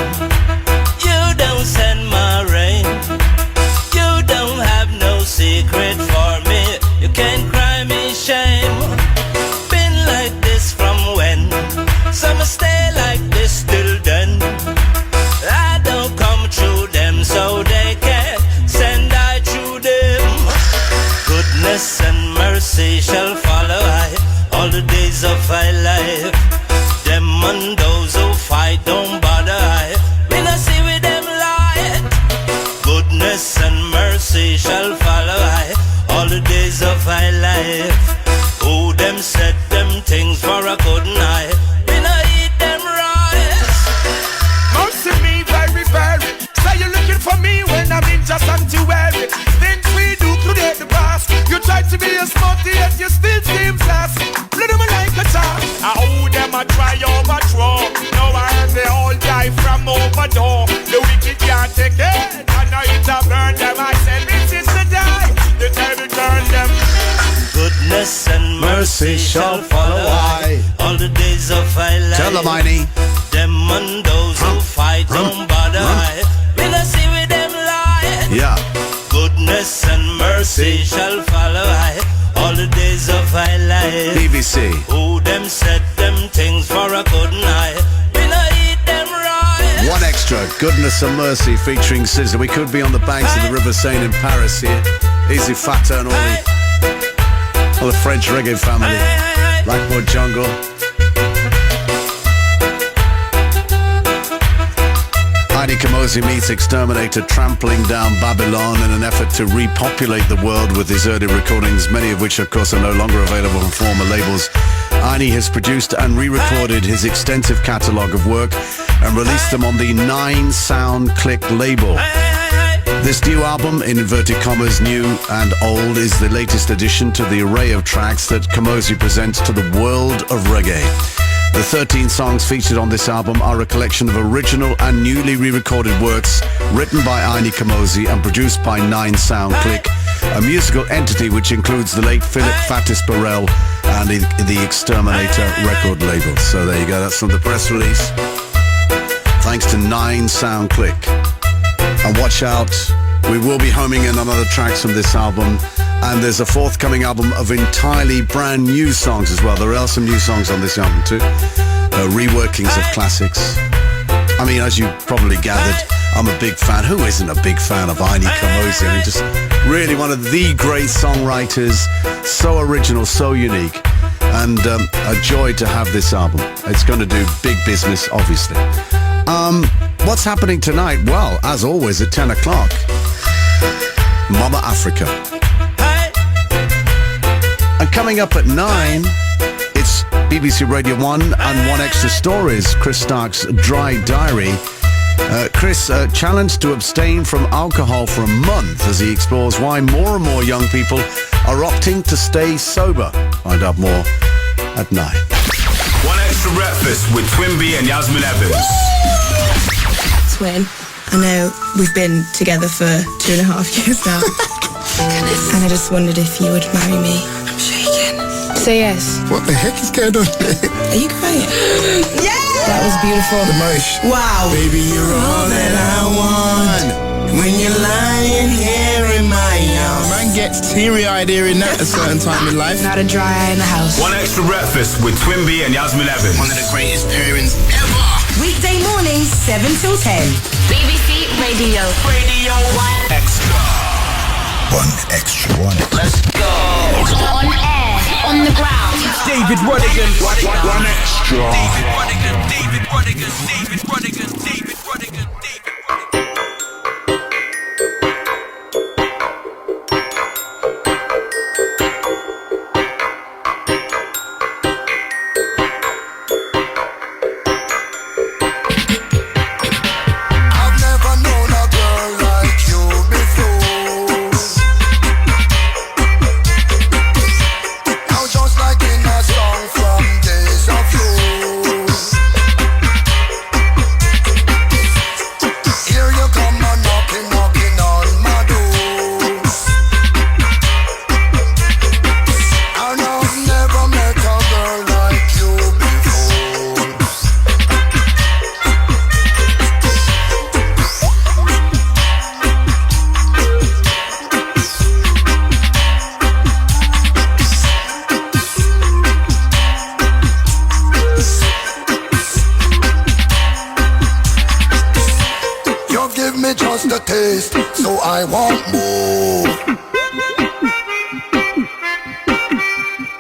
You don't send my rain. You don't have no secret for me. You can't cry me shame. Been like this from when. Some stay like this till then. I don't come through them so they can't send I through them. Goodness and mercy shall follow I all the days of my life. Them and those who fight don't bother I. We no see with them light. Goodness and mercy shall follow I all the days of my life. Who them said them things for a couldn't I? We no eat them rice. Mercy me, thy mercy shall follow I. All the days of my life. Tell them, Heine. Them and those who fight don't bother I. Will I see with them lie? Yeah. Goodness and mercy shall follow I. All the days of my life. BBC. Who them said them things for a good night. Will I eat them right? One extra, Goodness and Mercy featuring Sista. We could be on the banks of the River Seine in Paris here. Easy Fata and all the French reggae family. Blackboard Jungle. Heidi Kamoze meets Xterminator trampling down Babylon in an effort to repopulate the world with his early recordings, many of which of course are no longer available on former labels. Heidi has produced and re-recorded his extensive catalogue of work and released them on the 9 Sound Click label. This new album, in inverted commas, new and old, is the latest addition to the array of tracks that Kamoze presents to the world of reggae. The 13 songs featured on this album are a collection of original and newly re-recorded works written by Heidi Kamoze and produced by 9 Sound Click, a musical entity which includes the late Philip Fatis Burrell and the Xterminator record label. So there you go, that's from the press release. Thanks to 9 Sound Click. And watch out, we will be homing in on other tracks from this album, and there's a forthcoming album of entirely brand new songs as well. There are some new songs on this album too, reworkings of classics. I mean, as you probably gathered, I'm a big fan. Who isn't a big fan of Heidi Kamoze? I mean, just really one of the great songwriters, so original, so unique, and a joy to have this album. It's going to do big business, obviously. What's happening tonight? Well, as always, at 10 o'clock, Mama Africa. And coming up at 9, it's BBC Radio 1 and 1 Extra Stories, Chris Stark's Dry Diary. Chris challenged to abstain from alcohol for a month as he explores why more and more young people are opting to stay sober. Find out more at 9. 1 Extra Breakfast with Twinbee and Yasmin Evans. Twin, I know we've been together for 2.5 years now. And I just wondered if you would marry me. I'm shaking. Say yes. What the heck is going on? Are you crying? Yeah! That was beautiful. The most. Wow. Baby, you're all that I want. When you're lying here in my arms. Man gets teary-eyed hearing that at a certain time in life. Not a dry eye in the house. 1 Extra Breakfast with Twinbee and Yasmin Evans. One of the greatest pairings ever. Weekday mornings, 7 till 10. BBC Radio. Radio 1 Extra. 1 Extra. 1 Extra. Let's go. On air, on the ground. David Rodigan. 1 Extra. David Rodigan. I want more.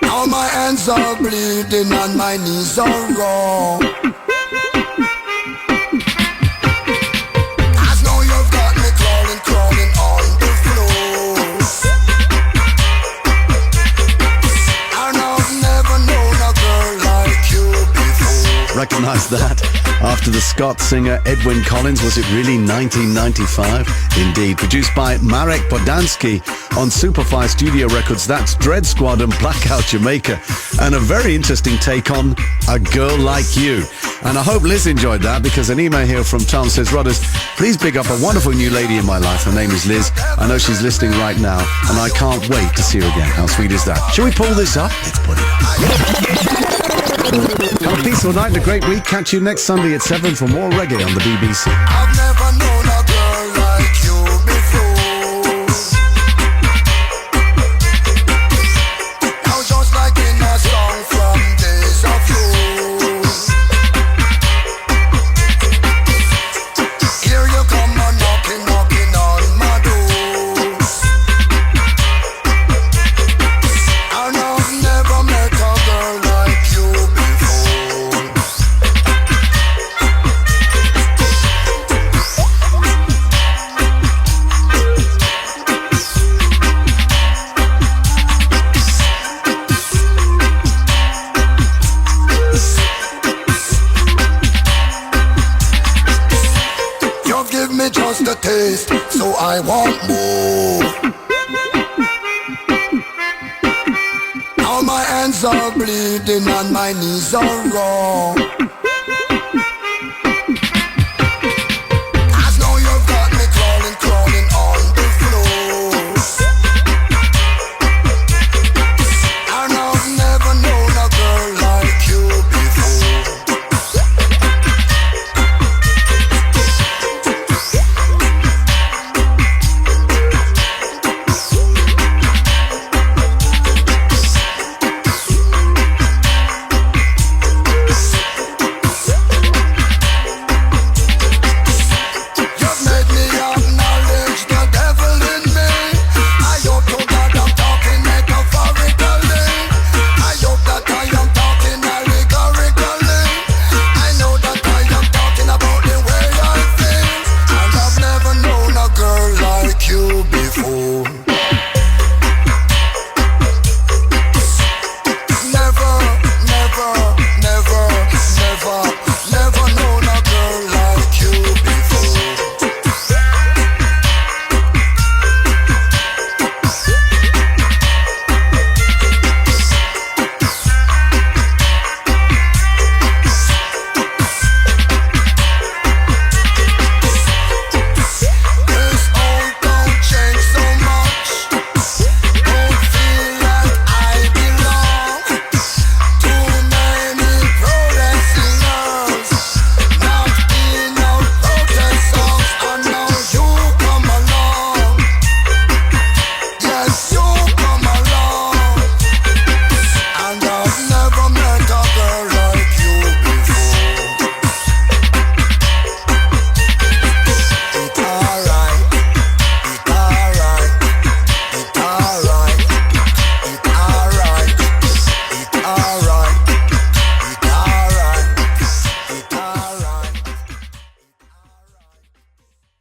Now my hands are bleeding and my knees are raw. I know you've got me crawling on the floor. And I've never known a girl like you before. Recognize that? After the Scott singer Edwyn Collins, was it really 1995? Indeed. Produced by Marek Bodansky on Superfly Studio Records. That's Dread Squad and Blackout Jamaica. And a very interesting take on A Girl Like You. And I hope Liz enjoyed that, because an email here from Tom says, Rodders, please big up a wonderful new lady in my life. Her name is Liz. I know she's listening right now, and I can't wait to see her again. How sweet is that? Shall we pull this up? Let's put it up. Have a peaceful night and a great week. Catch you next Sunday at 7 for more reggae on the BBC. I've never known a girl like you before. Now just like in a song from days of yore. Here you come a knocking on my doors. And I've never met a girl like you before. You give me just a taste, so I want more. Now my hands are bleeding and my knees are raw.